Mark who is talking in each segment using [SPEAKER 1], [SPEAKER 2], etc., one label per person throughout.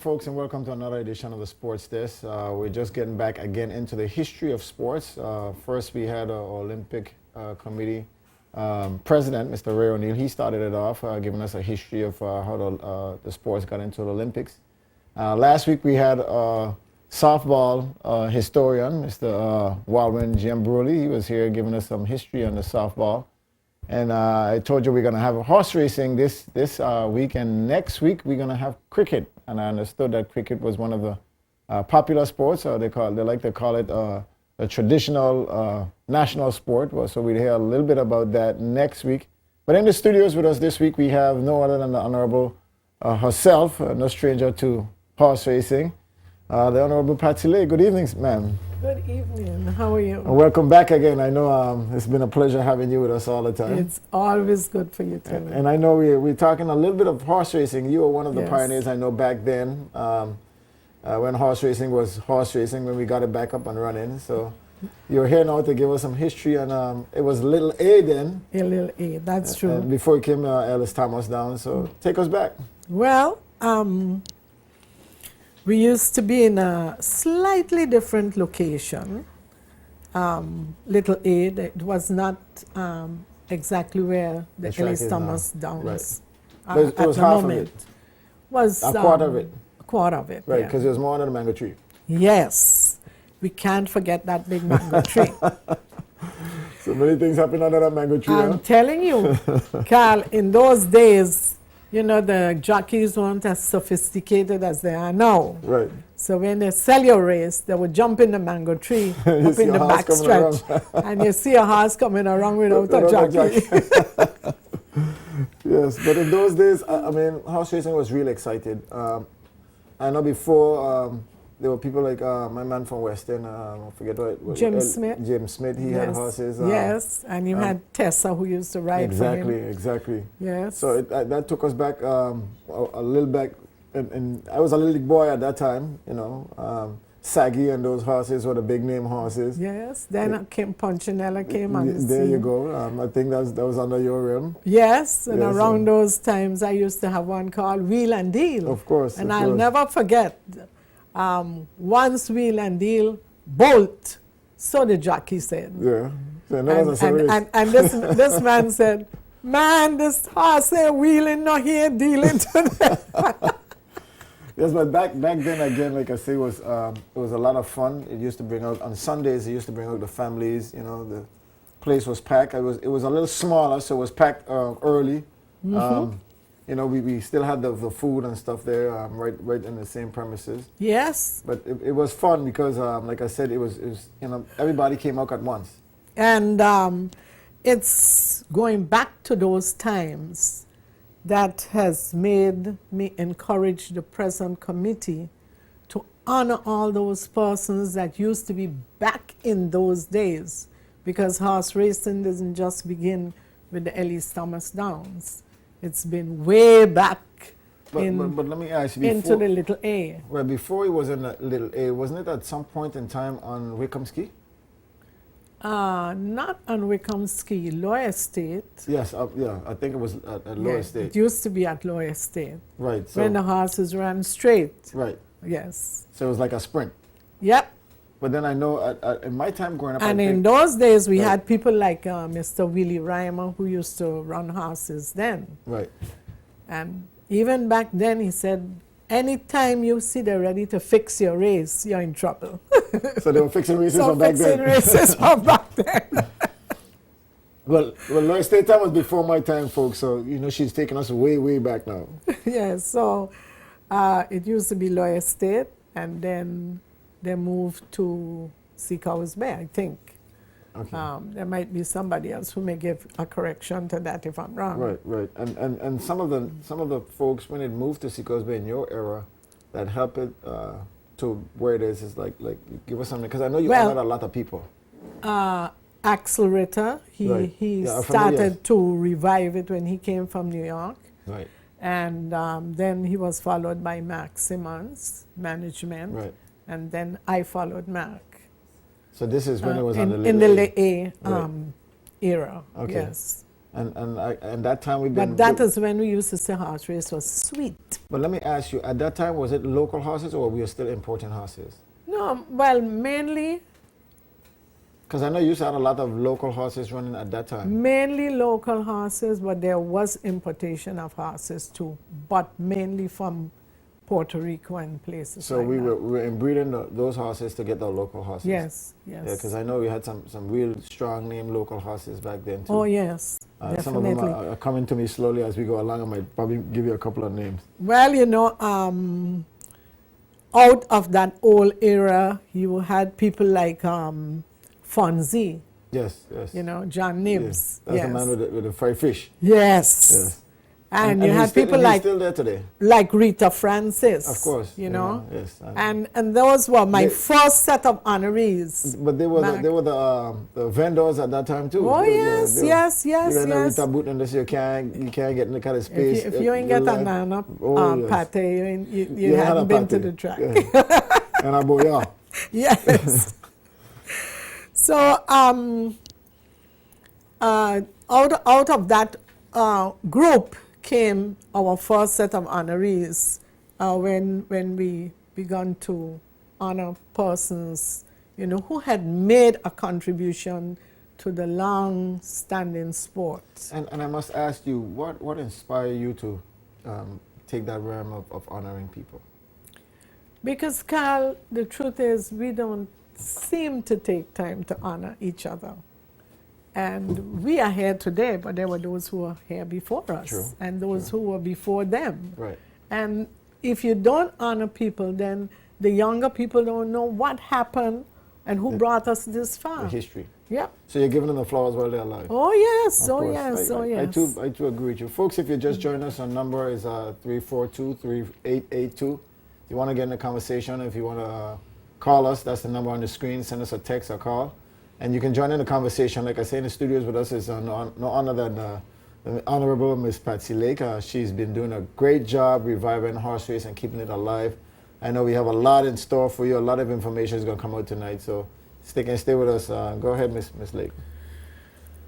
[SPEAKER 1] folks, and welcome to another edition of the Sports Desk. We're just getting back again into the history of sports. First, we had our Olympic Committee president, Mr. Ray O'Neill. He started it off, giving us a history of how the sports got into the Olympics. Last week, we had softball historian, Mr. Waldwin Giambrulli. He was here giving us some history on the softball. And I told you we're going to have a horse racing this week, and next week we're going to have cricket. And I understood that cricket was one of the popular sports. They like to call it a traditional national sport. So we'll hear a little bit about that next week. But in the studios with us this week, we have no other than the Honorable herself, no stranger to horse racing, the Honorable Patsy Lay. Good evening, ma'am.
[SPEAKER 2] Good evening. How are you?
[SPEAKER 1] Welcome back again. I know it's been a pleasure having you with us all the time.
[SPEAKER 2] It's always good for you too.
[SPEAKER 1] And I know we're talking a little bit of horse racing. You were one of the
[SPEAKER 2] Yes.
[SPEAKER 1] pioneers, I know, back then when horse racing was horse racing, when we got it back up and running. So you're here now to give us some history. And it was Little A then.
[SPEAKER 2] A little A, that's true.
[SPEAKER 1] Before it came Ellis Thomas down. So take us back.
[SPEAKER 2] Well, we used to be in a slightly different location. Little A, it was not exactly where the
[SPEAKER 1] track
[SPEAKER 2] Ellis
[SPEAKER 1] is
[SPEAKER 2] Thomas
[SPEAKER 1] now.
[SPEAKER 2] Downs
[SPEAKER 1] Right. But it was half of it.
[SPEAKER 2] Was
[SPEAKER 1] A quarter of it.
[SPEAKER 2] A quarter of it,
[SPEAKER 1] Right,
[SPEAKER 2] yeah.
[SPEAKER 1] because there was more under the mango tree.
[SPEAKER 2] Yes, we can't forget that big mango tree.
[SPEAKER 1] So many things happened under that mango tree.
[SPEAKER 2] I'm telling you, Carl, in those days, you know, the jockeys weren't as sophisticated as they are now.
[SPEAKER 1] Right.
[SPEAKER 2] So when they sell your race, they would jump in the mango tree
[SPEAKER 1] You
[SPEAKER 2] up
[SPEAKER 1] see
[SPEAKER 2] in
[SPEAKER 1] a
[SPEAKER 2] the
[SPEAKER 1] horse
[SPEAKER 2] back
[SPEAKER 1] coming
[SPEAKER 2] stretch, and you see a horse coming around without a jockey.
[SPEAKER 1] Yes, but in those days, I mean, horse racing was really excited. I know before there were people like my man from Western, I forget what.
[SPEAKER 2] Jim Smith.
[SPEAKER 1] Jim Smith, he had horses.
[SPEAKER 2] Yes, and you had Tessa who used to ride for him.
[SPEAKER 1] Exactly.
[SPEAKER 2] Yes.
[SPEAKER 1] So that took us back a little back, and I was a little boy at that time, you know. Saggy and those horses were the big name horses.
[SPEAKER 2] Yes, then Punchinella came on the scene.
[SPEAKER 1] There you go. I think that was under your rim.
[SPEAKER 2] Yes, and
[SPEAKER 1] Yes,
[SPEAKER 2] around those times I used to have one called Wheel and Deal.
[SPEAKER 1] Of course.
[SPEAKER 2] And
[SPEAKER 1] of
[SPEAKER 2] I'll
[SPEAKER 1] course.
[SPEAKER 2] never forget, once Wheel and Deal, bolt, so the jockey said.
[SPEAKER 1] Yeah. So that was a race.
[SPEAKER 2] And this man said, man, this horse ain't wheeling, no here dealing today.
[SPEAKER 1] Yes, but back then again, like I say, it was a lot of fun. It used to bring out on Sundays. It used to bring out the families. You know, the place was packed. It was a little smaller, so it was packed early.
[SPEAKER 2] Mm-hmm.
[SPEAKER 1] You know, we still had the food and stuff there, right in the same premises.
[SPEAKER 2] Yes.
[SPEAKER 1] But it was fun because, like I said, it was you know, everybody came out at once.
[SPEAKER 2] And it's going back to those times that has made me encourage the present committee to honor all those persons that used to be back in those days, because horse racing doesn't just begin with the Ellis Thomas Downs. It's been way back
[SPEAKER 1] But let me ask you,
[SPEAKER 2] into the Little A.
[SPEAKER 1] Well, before it was in the Little A, wasn't it at some point in time on Wickhamski?
[SPEAKER 2] Not on Wickham Ski, Lower Estate.
[SPEAKER 1] Yes, yeah, I think it was at Lower Estate.
[SPEAKER 2] It used to be at Lower Estate.
[SPEAKER 1] Right. So
[SPEAKER 2] When the horses ran straight.
[SPEAKER 1] right.
[SPEAKER 2] Yes.
[SPEAKER 1] So it was like a sprint.
[SPEAKER 2] Yep.
[SPEAKER 1] But then I know in my time growing up,
[SPEAKER 2] And
[SPEAKER 1] I
[SPEAKER 2] in
[SPEAKER 1] think,
[SPEAKER 2] those days, we
[SPEAKER 1] Right.
[SPEAKER 2] had people like Mr. Willie Reimer, who used to run horses then.
[SPEAKER 1] right.
[SPEAKER 2] And even back then, he said, anytime you see they're ready to fix your race, you're in trouble.
[SPEAKER 1] So they were fixing races
[SPEAKER 2] So
[SPEAKER 1] from back
[SPEAKER 2] fixing
[SPEAKER 1] then.
[SPEAKER 2] races from back then.
[SPEAKER 1] Well, Lower Estate time was before my time, folks. So you know she's taking us way back now.
[SPEAKER 2] Yes, so it used to be Lower Estate, and then they moved to Seacows Bay, I think.
[SPEAKER 1] Okay.
[SPEAKER 2] There might be somebody else who may give a correction to that if I'm wrong.
[SPEAKER 1] Right. And some of the folks when it moved to Seacoast Bay in your era, that helped it to where it is like give us something, because I know you honored a lot of people.
[SPEAKER 2] Axel Ritter, he
[SPEAKER 1] Right. Yeah, I'm
[SPEAKER 2] started
[SPEAKER 1] familiar.
[SPEAKER 2] to revive it when he came from New York.
[SPEAKER 1] Right.
[SPEAKER 2] And then he was followed by Mark Simmons, management.
[SPEAKER 1] Right.
[SPEAKER 2] And then I followed Mark.
[SPEAKER 1] So this is when it was
[SPEAKER 2] in
[SPEAKER 1] on the
[SPEAKER 2] the
[SPEAKER 1] Little
[SPEAKER 2] late A
[SPEAKER 1] Right.
[SPEAKER 2] era.
[SPEAKER 1] Okay.
[SPEAKER 2] Yes.
[SPEAKER 1] And that time we've been.
[SPEAKER 2] But that is when we used to say horse race was sweet.
[SPEAKER 1] But let me ask you, at that time, was it local horses or we were still importing horses?
[SPEAKER 2] No, well, mainly
[SPEAKER 1] Because I know you used to have a lot of local horses running at that time.
[SPEAKER 2] mainly local horses, but there was importation of horses too, but mainly from Puerto Rico and places
[SPEAKER 1] So
[SPEAKER 2] like
[SPEAKER 1] we
[SPEAKER 2] that.
[SPEAKER 1] were inbreeding those horses to get the local horses.
[SPEAKER 2] Yes,
[SPEAKER 1] Yeah,
[SPEAKER 2] yes.
[SPEAKER 1] because I know we had some real strong name local horses back then too.
[SPEAKER 2] Oh, yes,
[SPEAKER 1] Some of them
[SPEAKER 2] definitely.
[SPEAKER 1] are coming to me slowly as we go along. I might probably give you a couple of names.
[SPEAKER 2] Well, you know, out of that old era, you had people like Fonzie,
[SPEAKER 1] Yes, yes.
[SPEAKER 2] you know, John
[SPEAKER 1] Yes.
[SPEAKER 2] Nibs.
[SPEAKER 1] That's the man with the fried fish.
[SPEAKER 2] Yes.
[SPEAKER 1] Yes.
[SPEAKER 2] And you
[SPEAKER 1] he's
[SPEAKER 2] had
[SPEAKER 1] still-
[SPEAKER 2] people
[SPEAKER 1] he's
[SPEAKER 2] like
[SPEAKER 1] still there today.
[SPEAKER 2] Rita Francis.
[SPEAKER 1] Of course.
[SPEAKER 2] You know.
[SPEAKER 1] Yes.
[SPEAKER 2] And those were my
[SPEAKER 1] They-
[SPEAKER 2] first set of honorees.
[SPEAKER 1] But they were
[SPEAKER 2] Back.
[SPEAKER 1] the vendors at that time too.
[SPEAKER 2] Oh,
[SPEAKER 1] They-
[SPEAKER 2] yes,
[SPEAKER 1] they-
[SPEAKER 2] yes, yes,
[SPEAKER 1] You know,
[SPEAKER 2] yes.
[SPEAKER 1] Rita Boot and this, you can't get in the kind of space.
[SPEAKER 2] If you ain't get a nana
[SPEAKER 1] yes.
[SPEAKER 2] pate, you
[SPEAKER 1] You had a
[SPEAKER 2] hadn't been to
[SPEAKER 1] party.
[SPEAKER 2] the track.
[SPEAKER 1] Yeah. And I bought yeah.
[SPEAKER 2] Yes. So out of that group came our first set of honorees when we began to honor persons, you know, who had made a contribution to the long-standing sport.
[SPEAKER 1] And I must ask you, what inspired you to take that realm of honoring people?
[SPEAKER 2] Because, Carl, the truth is we don't seem to take time to honor each other. And we are here today, but there were those who were here before us.
[SPEAKER 1] True,
[SPEAKER 2] And those who were before them.
[SPEAKER 1] Right.
[SPEAKER 2] And if you don't honor people, then the younger people don't know what happened and who brought us this far.
[SPEAKER 1] The history.
[SPEAKER 2] Yeah.
[SPEAKER 1] So you're giving them the flowers while they're alive.
[SPEAKER 2] Oh, yes.
[SPEAKER 1] Of
[SPEAKER 2] Oh,
[SPEAKER 1] course.
[SPEAKER 2] yes. Oh,
[SPEAKER 1] I
[SPEAKER 2] yes.
[SPEAKER 1] too agree with you. Folks, if you just joined us, our number is 342-3882. If you want to get in the conversation, if you want to call us, that's the number on the screen. Send us a text or call. And you can join in the conversation. Like I say, in the studios with us is no honor than the Honorable Miss Patsy Lake. She's been doing a great job reviving horse race and keeping it alive. I know we have a lot in store for you. A lot of information is going to come out tonight. So stay with us. Go ahead, Miss Lake.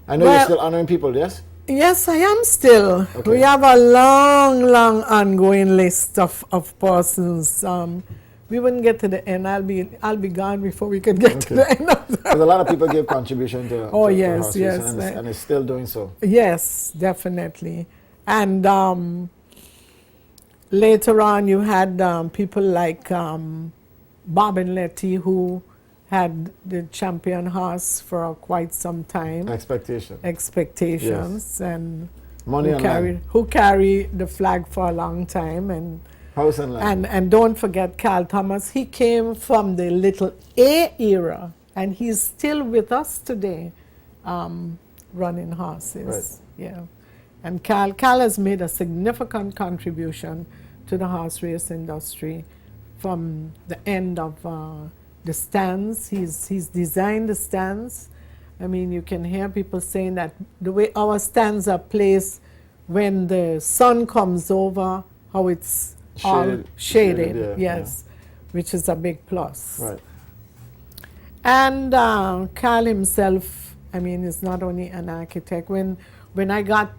[SPEAKER 1] I know you're
[SPEAKER 2] Well-
[SPEAKER 1] still honoring people, yes?
[SPEAKER 2] Yes, I am still.
[SPEAKER 1] Okay.
[SPEAKER 2] We have a long, long ongoing list of persons. We wouldn't get to the end. I'll be gone before we could get to the end of that.
[SPEAKER 1] Because a lot of people give contribution to
[SPEAKER 2] Oh,
[SPEAKER 1] to
[SPEAKER 2] yes,
[SPEAKER 1] horse
[SPEAKER 2] yes,
[SPEAKER 1] racing,
[SPEAKER 2] right.
[SPEAKER 1] and it's still doing so.
[SPEAKER 2] Yes, definitely. And later on, you had people like Bob and Letty, who had the champion horse for quite some time.
[SPEAKER 1] Expectation.
[SPEAKER 2] Expectations, and
[SPEAKER 1] Money and land.
[SPEAKER 2] who carry the flag for a long time.
[SPEAKER 1] House and land.
[SPEAKER 2] And don't forget Carl Thomas. He came from the little A era, and he's still with us today, running horses.
[SPEAKER 1] Right.
[SPEAKER 2] Yeah, and Carl has made a significant contribution to the horse race industry from the end of the stands. He's designed the stands. I mean, you can hear people saying that the way our stands are placed when the sun comes over, how it's all shaded,
[SPEAKER 1] yeah,
[SPEAKER 2] yes, which is a big plus.
[SPEAKER 1] Right.
[SPEAKER 2] And Carl himself, I mean, is not only an architect. When I got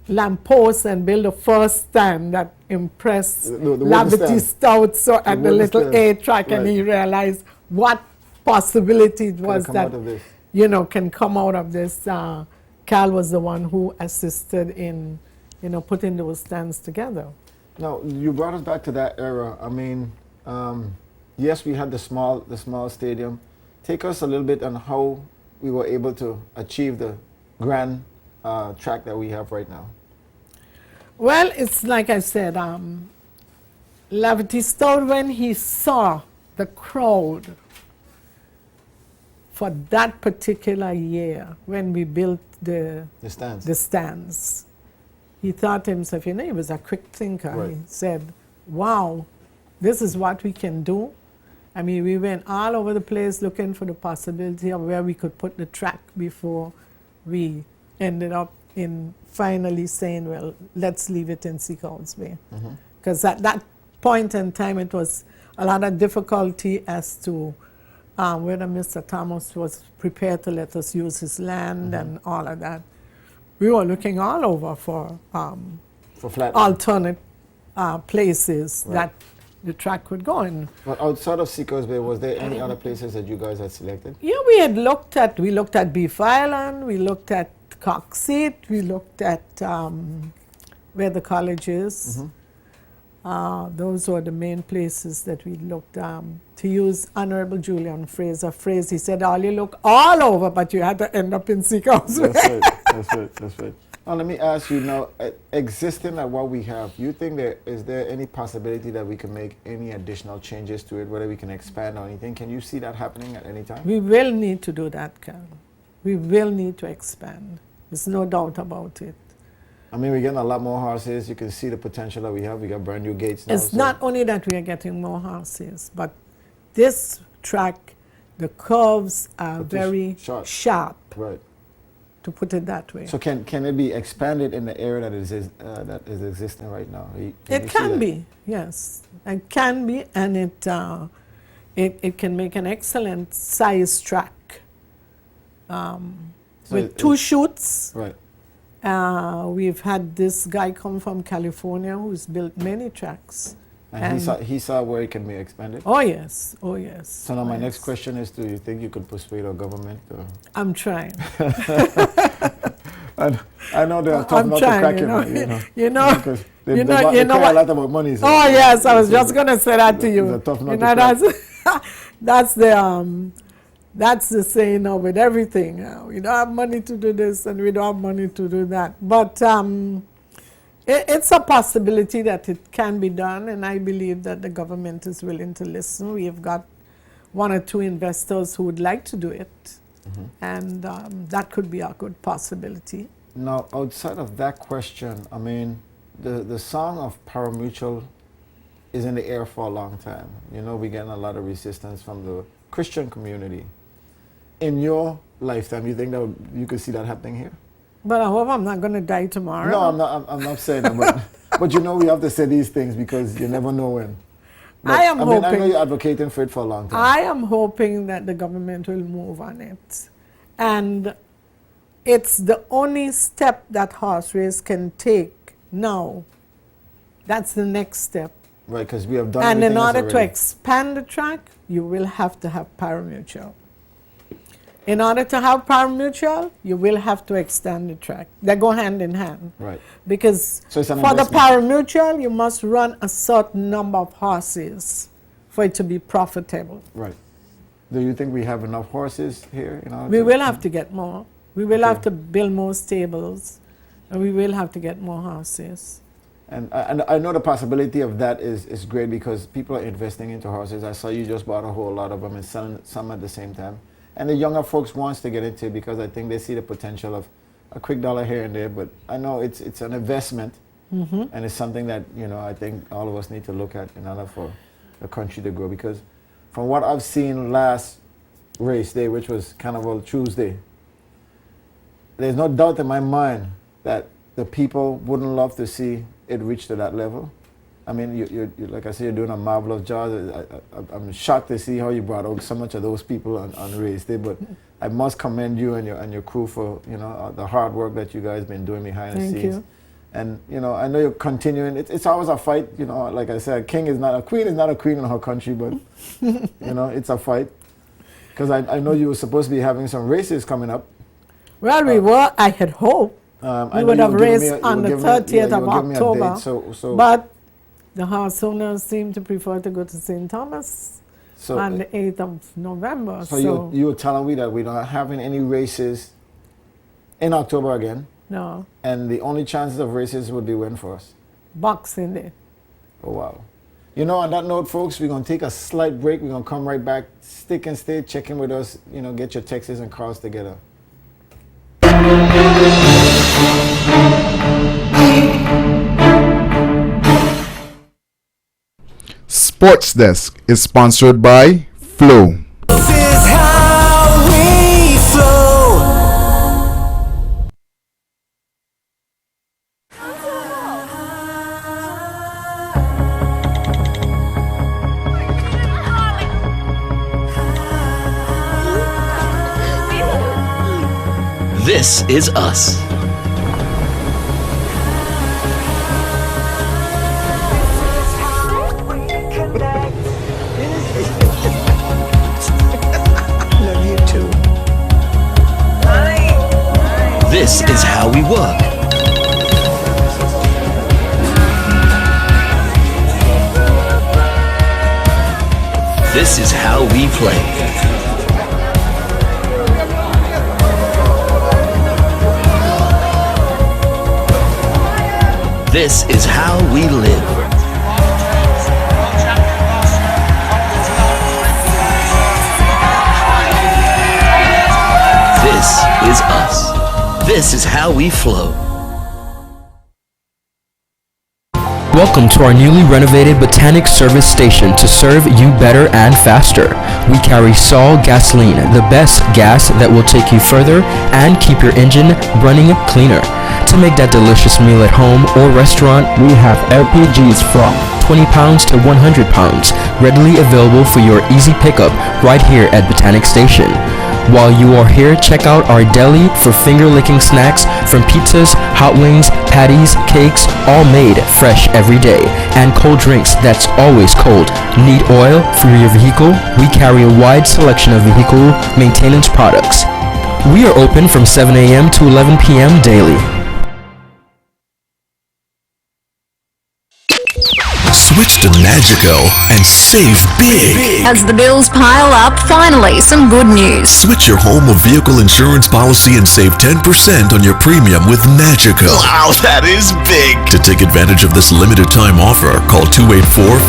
[SPEAKER 2] lampposts and built the first stand that impressed
[SPEAKER 1] The wooden
[SPEAKER 2] Lavity
[SPEAKER 1] stand.
[SPEAKER 2] Stout so at the
[SPEAKER 1] wooden
[SPEAKER 2] little
[SPEAKER 1] stand.
[SPEAKER 2] A track, and
[SPEAKER 1] Right.
[SPEAKER 2] he realized what possibility it was
[SPEAKER 1] come
[SPEAKER 2] that
[SPEAKER 1] out of this.
[SPEAKER 2] you know can come out of this. Carl was the one who assisted in putting those stands together.
[SPEAKER 1] Now, you brought us back to that era. I mean, yes, we had the small stadium. Take us a little bit on how we were able to achieve the grand track that we have right now.
[SPEAKER 2] Well, it's like I said, Lavity Stout, when he saw the crowd for that particular year, when we built
[SPEAKER 1] The stands.
[SPEAKER 2] the stands, he thought to himself, he was a quick thinker.
[SPEAKER 1] Right.
[SPEAKER 2] He said, wow, this is what we can do. I mean, we went all over the place looking for the possibility of where we could put the track before we ended up in finally saying, well, let's leave it in Seacouls Bay. Because at that point in time, it was a lot of difficulty as to whether Mr. Thomas was prepared to let us use his land and all of that. We were looking all over for
[SPEAKER 1] flat.
[SPEAKER 2] alternate places
[SPEAKER 1] Right.
[SPEAKER 2] that the track could go in.
[SPEAKER 1] But outside of Seacoast Bay, was there any other places that you guys had selected?
[SPEAKER 2] Yeah, we looked at Beef Island, we looked at Coxseat, we looked at where the college is. Those were the main places that we looked to use Honorable Julian Fraser phrase. He said, "All you look all over, but you had to end up in Seacoast."
[SPEAKER 1] That's right. That's right. That's right. Now let me ask you now, existing at what we have, you think is there any possibility that we can make any additional changes to it, whether we can expand or anything? Can you see that happening at any time?
[SPEAKER 2] We will need to do that, Cal. We will need to expand. There's no doubt about it.
[SPEAKER 1] I mean, we're getting a lot more horses. You can see the potential that we have. We got brand new gates now.
[SPEAKER 2] It's not only that we are getting more horses, but this track, the curves are very sharp,
[SPEAKER 1] right,
[SPEAKER 2] to put it that way.
[SPEAKER 1] So can it be expanded in the area that is existing right now?
[SPEAKER 2] It can be, yes. It can be, and it can make an excellent size track with two chutes.
[SPEAKER 1] Right.
[SPEAKER 2] We've had this guy come from California who's built many tracks.
[SPEAKER 1] And he saw where it can be expanded?
[SPEAKER 2] Oh, yes. Oh, yes.
[SPEAKER 1] So now my next question is, do you think you could persuade our government?
[SPEAKER 2] I'm trying.
[SPEAKER 1] I know they're tough not to crack him.
[SPEAKER 2] You know,
[SPEAKER 1] because they care a lot about money. So
[SPEAKER 2] oh, yes. I was just going to say that to you.
[SPEAKER 1] They're tough not to crack.
[SPEAKER 2] That's the saying now with everything. We don't have money to do this and we don't have money to do that. But it's a possibility that it can be done, and I believe that the government is willing to listen. We have got one or two investors who would like to do it, and that could be a good possibility.
[SPEAKER 1] Now, outside of that question, I mean, the song of parimutuel is in the air for a long time. You know, we're getting a lot of resistance from the Christian community. In your lifetime, you think that you could see that happening here?
[SPEAKER 2] But I hope I'm not going to die tomorrow.
[SPEAKER 1] No, I'm not saying that, but you know we have to say these things because you never know when. But,
[SPEAKER 2] I know
[SPEAKER 1] you're advocating for it for a long time.
[SPEAKER 2] I am hoping that the government will move on it. And it's the only step that horse race can take now. That's the next step.
[SPEAKER 1] Right, because we have done
[SPEAKER 2] And in order to
[SPEAKER 1] already.
[SPEAKER 2] expand the track, you will have to have parimutuel. In order to have parimutuel, you will have to extend the track. They go hand in hand.
[SPEAKER 1] Right.
[SPEAKER 2] Because
[SPEAKER 1] So it's an
[SPEAKER 2] for the
[SPEAKER 1] investment.
[SPEAKER 2] parimutuel, you must run a certain number of horses for it to be profitable.
[SPEAKER 1] Right. Do you think we have enough horses here?
[SPEAKER 2] We will have to get more. We will
[SPEAKER 1] Okay.
[SPEAKER 2] have to build more stables, and we will have to get more horses.
[SPEAKER 1] And I know the possibility of that is great because people are investing into horses. I saw you just bought a whole lot of them and selling some at the same time. And the younger folks wants to get into it because I think they see the potential of a quick dollar here and there. But I know it's an investment, and it's something that I think all of us need to look at in order for the country to grow. Because from what I've seen last race day, which was Carnival Tuesday, there's no doubt in my mind that the people wouldn't love to see it reach to that level. I mean, you like I said, you're doing a marvelous job. I'm shocked to see how you brought out so much of those people on race day. But I must commend you and your crew for the hard work that you guys been doing behind the scenes.
[SPEAKER 2] Thank you.
[SPEAKER 1] And I know you're continuing. It's always a fight. Like I said, queen is not a queen in her country, but it's a fight. Because I know you were supposed to be having some races coming up.
[SPEAKER 2] Well, we were. I had hoped we would have raced on the 30th of October, but the horse owners seem to prefer to go to St. Thomas on the 8th of November.
[SPEAKER 1] So you were telling me that we're not having any races in October again?
[SPEAKER 2] No.
[SPEAKER 1] And the only chances of races would be when for us?
[SPEAKER 2] Boxing Day.
[SPEAKER 1] Oh, wow. On that note, folks, we're going to take a slight break. We're going to come right back. Stick and stay. Check in with us. Get your Texas and calls together.
[SPEAKER 3] Sports Desk is sponsored by Flow.
[SPEAKER 4] This is how we flow.
[SPEAKER 5] This is us.
[SPEAKER 2] Love you too.
[SPEAKER 5] This is how we work. This is how we play. This is how we live. This is us. This is how we flow.
[SPEAKER 6] Welcome to our newly renovated Botanic Service Station to serve you better and faster. We carry Sol gasoline, the best gas that will take you further and keep your engine running cleaner. To make that delicious meal at home or restaurant, we have LPGs from 20 pounds to 100 pounds, readily available for your easy pickup right here at Botanic Station. While you are here, check out our deli for finger-licking snacks from pizzas, hot wings, patties, cakes, all made fresh every day, and cold drinks that's always cold. Need oil for your vehicle? We carry a wide selection of vehicle maintenance products. We are open from 7 a.m. to 11 p.m. daily.
[SPEAKER 7] Switch to Magico and save big.
[SPEAKER 8] As the bills pile up, finally some good news.
[SPEAKER 7] Switch your home or vehicle insurance policy and save 10% on your premium with Magico.
[SPEAKER 5] Wow, that is big.
[SPEAKER 7] To take advantage of this limited time offer, call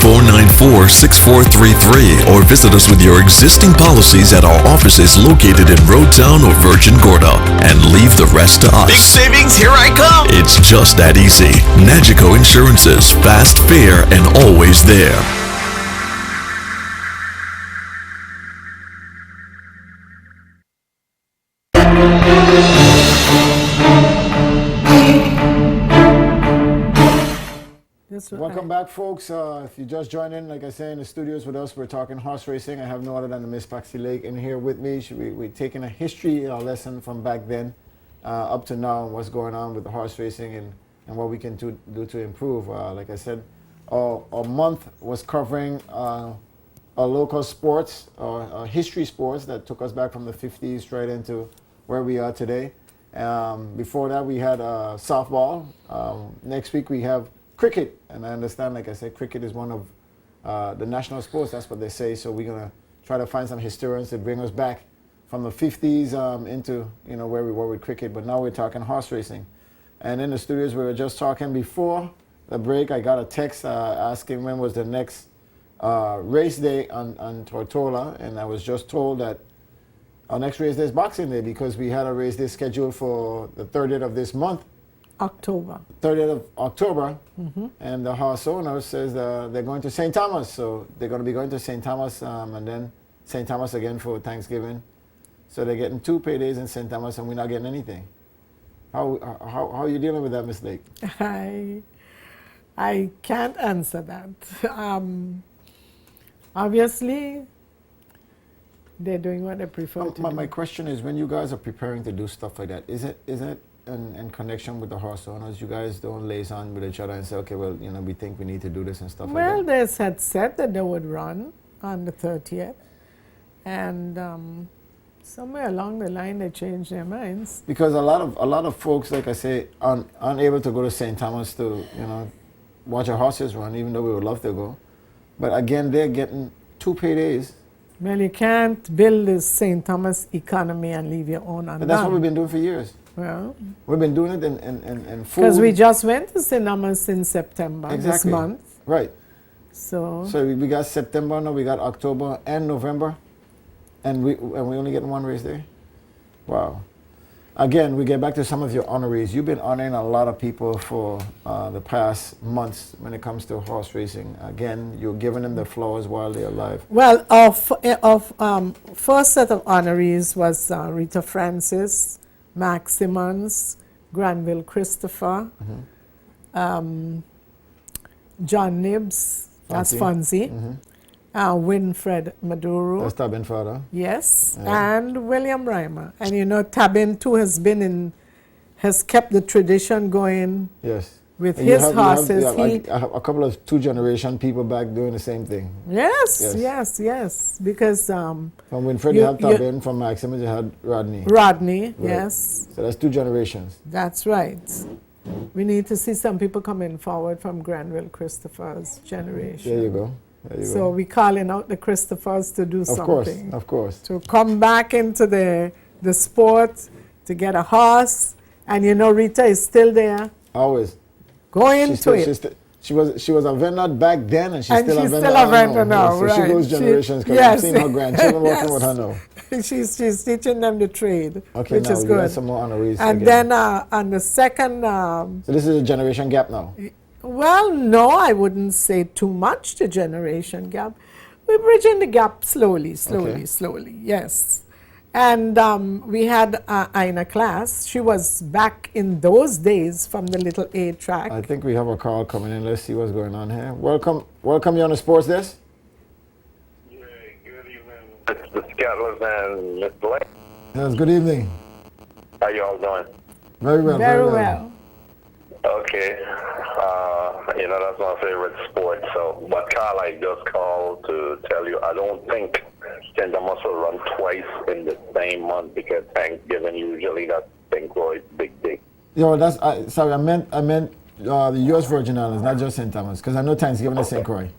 [SPEAKER 7] 284-494-6433 or visit us with your existing policies at our offices located in Roadtown or Virgin Gorda and leave the rest to us.
[SPEAKER 5] Big savings, here I come.
[SPEAKER 7] It's just that easy. Magico Insurances, fast, fair, and always there.
[SPEAKER 1] Welcome back, folks. If you just joined in, like I say, in the studios with us, we're talking horse racing. I have no other than Miss Patsy Lake in here with me. We're taking a history lesson from back then up to now, and what's going on with the horse racing and what we can do to improve. Like I said, our month was covering our local sports, history sports that took us back from the 50s straight into where we are today. Before that, we had softball. Next week, we have cricket. And I understand, like I said, cricket is one of the national sports. That's what they say. So we're going to try to find some historians to bring us back from the 50s into where we were with cricket. But now we're talking horse racing. And in the studios, we were just talking before the break. I got a text asking when was the next race day on Tortola, and I was just told that our next race day is Boxing Day because we had a race day scheduled for the 30th of this month.
[SPEAKER 2] October.
[SPEAKER 1] 30th of October, and the horse owner says they're going to St. Thomas, so they're going to be going to St. Thomas and then St. Thomas again for Thanksgiving. So they're getting 2 paydays in St. Thomas, and we're not getting anything. How are you dealing with that, Miss Lake?
[SPEAKER 2] I can't answer that. Obviously, they're doing what they prefer to do.
[SPEAKER 1] My question is, when you guys are preparing to do stuff like that, is it in connection with the horse owners? You guys don't liaison with each other and say, okay, well, we think we need to do this and stuff like that?
[SPEAKER 2] Well, they had said that they would run on the 30th, and somewhere along the line they changed their minds.
[SPEAKER 1] Because a lot of folks, like I say, aren't able to go to St. Thomas to watch our horses run, even though we would love to go. But again, they're getting 2 paydays.
[SPEAKER 2] Well, you can't build this St. Thomas economy and leave your own undone.
[SPEAKER 1] But that's what we've been doing for years.
[SPEAKER 2] Well,
[SPEAKER 1] we've been doing it in food.
[SPEAKER 2] because we just went to St. Thomas in September this month.
[SPEAKER 1] Right.
[SPEAKER 2] So
[SPEAKER 1] we got September, now we got October and November, and we only get 1 race day. Wow. Again, we get back to some of your honorees. You've been honoring a lot of people for the past months when it comes to horse racing. Again, you're giving them the flowers while they're alive.
[SPEAKER 2] well, our first set of honorees was Rita Francis, Max Simmons, Granville Christopher, John Nibbs, that's Fonzie, Winfred Maduro.
[SPEAKER 1] That's Tabin father.
[SPEAKER 2] Yes, and William Reimer. And you know, Tabin too has kept the tradition going
[SPEAKER 1] Yes.
[SPEAKER 2] with
[SPEAKER 1] And you
[SPEAKER 2] his
[SPEAKER 1] have
[SPEAKER 2] horses.
[SPEAKER 1] like a couple of two-generation people back doing the same thing.
[SPEAKER 2] Yes,
[SPEAKER 1] Yes.
[SPEAKER 2] yes. Because
[SPEAKER 1] From Winfred,
[SPEAKER 2] You-
[SPEAKER 1] you have
[SPEAKER 2] you-
[SPEAKER 1] Tabin. From Maximus, you had Rodney.
[SPEAKER 2] Rodney,
[SPEAKER 1] Right.
[SPEAKER 2] yes,
[SPEAKER 1] So that's 2 generations.
[SPEAKER 2] that's right. We need to see some people coming forward from Granville Christopher's generation.
[SPEAKER 1] There you go. There you
[SPEAKER 2] So
[SPEAKER 1] go.
[SPEAKER 2] we're calling out the Christophers to do
[SPEAKER 1] Of course,
[SPEAKER 2] something.
[SPEAKER 1] of course.
[SPEAKER 2] To come back into the sport, to get a horse. And you know, Rita is still there,
[SPEAKER 1] Always.
[SPEAKER 2] going
[SPEAKER 1] She's
[SPEAKER 2] to
[SPEAKER 1] still,
[SPEAKER 2] it.
[SPEAKER 1] she's still, she was a vendor back then, and she's
[SPEAKER 2] And
[SPEAKER 1] still
[SPEAKER 2] she's
[SPEAKER 1] a vendor
[SPEAKER 2] still a vendor now,
[SPEAKER 1] So
[SPEAKER 2] right.
[SPEAKER 1] she goes
[SPEAKER 2] She-
[SPEAKER 1] generations, because
[SPEAKER 2] yes.
[SPEAKER 1] I've seen her grandchildren working with her now.
[SPEAKER 2] she's teaching them the trade,
[SPEAKER 1] Okay,
[SPEAKER 2] which
[SPEAKER 1] now
[SPEAKER 2] is
[SPEAKER 1] we
[SPEAKER 2] good.
[SPEAKER 1] got some more honorees
[SPEAKER 2] And
[SPEAKER 1] again.
[SPEAKER 2] then on the second,
[SPEAKER 1] So this is a generation gap now.
[SPEAKER 2] well, no, I wouldn't say too much the generation gap. We're bridging the gap slowly, yes. And we had Ina Class. She was back in those days from the little A track.
[SPEAKER 1] I think we have a call coming in. Let's see what's going on here. Welcome you on the sports desk.
[SPEAKER 9] Yeah, good evening, Mr. Scotland and Miss Blake.
[SPEAKER 1] Yes, good evening.
[SPEAKER 9] How y'all doing?
[SPEAKER 1] Very well.
[SPEAKER 2] Very well.
[SPEAKER 9] Okay. You know, that's my favorite sport. So, but Carl, I just called to tell you, I don't think St. Thomas will run twice in the same month because Thanksgiving usually that's St. Croix's big day.
[SPEAKER 1] Yo, that's sorry. I meant the U.S. Virgin Islands, not just St. Thomas, because I know Thanksgiving is St. Croix.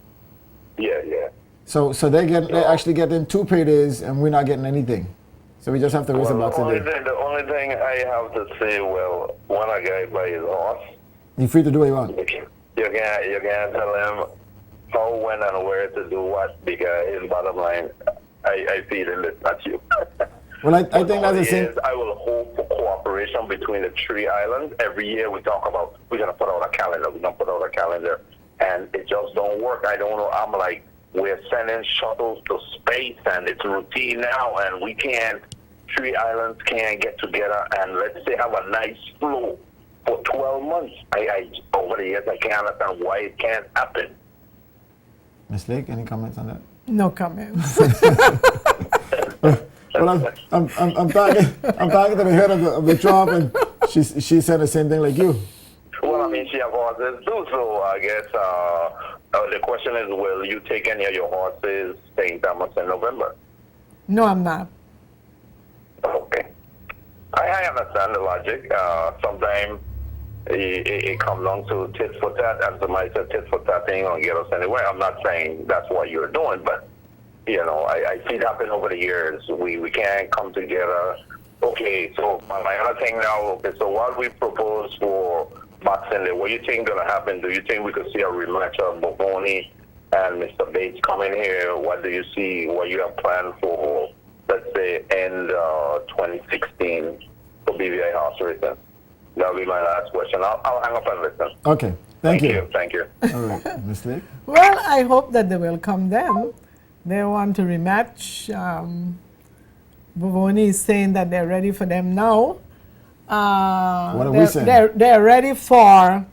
[SPEAKER 9] Yeah.
[SPEAKER 1] So they actually getting 2 paydays, and we're not getting anything. So we just have to raise a box a day.
[SPEAKER 9] The only thing I have to say, well, when a guy buys his horse,
[SPEAKER 1] You're free to do what you want.
[SPEAKER 9] you can tell him how, when, and where to do what, because his bottom line, I feel it listen at you.
[SPEAKER 1] Well, I think that's the same.
[SPEAKER 9] I will hope for cooperation between the 3 islands. Every year we talk about we're gonna put out a calendar, and it just don't work. I don't know. I'm like, we're sending shuttles to space, and it's routine now, and we can't. 3 islands can't get together and let's say have a nice flow for 12 months. I over the years I can't understand why it can't happen.
[SPEAKER 1] Ms. Lake, any comments on that?
[SPEAKER 2] No comments.
[SPEAKER 1] Well, I'm talking to the head of the tribe, and she said the same thing like you.
[SPEAKER 9] Well, I mean, she have horses too, so I guess the question is, will you take any of your horses St. Thomas in November?
[SPEAKER 2] No, I'm not.
[SPEAKER 9] Okay. I understand the logic. Sometimes it comes down to tit for tat, and somebody said tit for tat ain't going to get us anywhere. I'm not saying that's what you're doing, but, you know, I see it happen over the years. We can't come together. Okay, so my other thing now, okay, so what we propose for Boxing Day, what do you think going to happen? Do you think we could see a rematch of Bovoni and Mr. Bates coming here? What do you see, what you have planned for, let's say, end 2016 for BVI horse racing? That'll be my last question. I'll hang up and listen.
[SPEAKER 1] Okay, thank you.
[SPEAKER 9] Thank you.
[SPEAKER 1] All right, Ms. Lake.
[SPEAKER 2] Well, I hope that they will come then. They want to rematch. Bovoni is saying that they're ready for them now.
[SPEAKER 1] What are we saying?
[SPEAKER 2] They're ready for,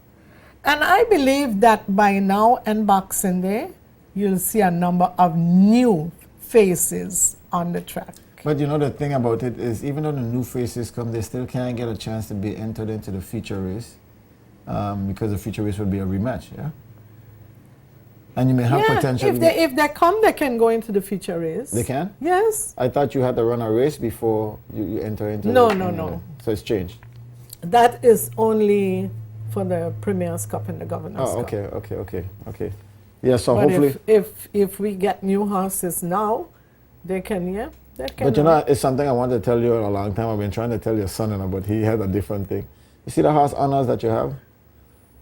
[SPEAKER 2] and I believe that by now and Boxing Day, you'll see a number of new faces on the track.
[SPEAKER 1] But you know the thing about it is, even though the new faces come, they still can't get a chance to be entered into the feature race, because the feature race would be a rematch, yeah? And you may have potential.
[SPEAKER 2] If they come, they can go into the feature race.
[SPEAKER 1] They can?
[SPEAKER 2] Yes.
[SPEAKER 1] I thought you had to run a race before you enter into
[SPEAKER 2] No.
[SPEAKER 1] So it's changed.
[SPEAKER 2] That is only for the Premier's Cup and the Governor's
[SPEAKER 1] Oh,
[SPEAKER 2] Cup.
[SPEAKER 1] okay. Yeah, so
[SPEAKER 2] But
[SPEAKER 1] hopefully.
[SPEAKER 2] if we get new horses now, they can, they can.
[SPEAKER 1] But you know, it's something I wanted to tell you a long time. I've been trying to tell your son, but he had a different thing. You see the horse Honors that you have?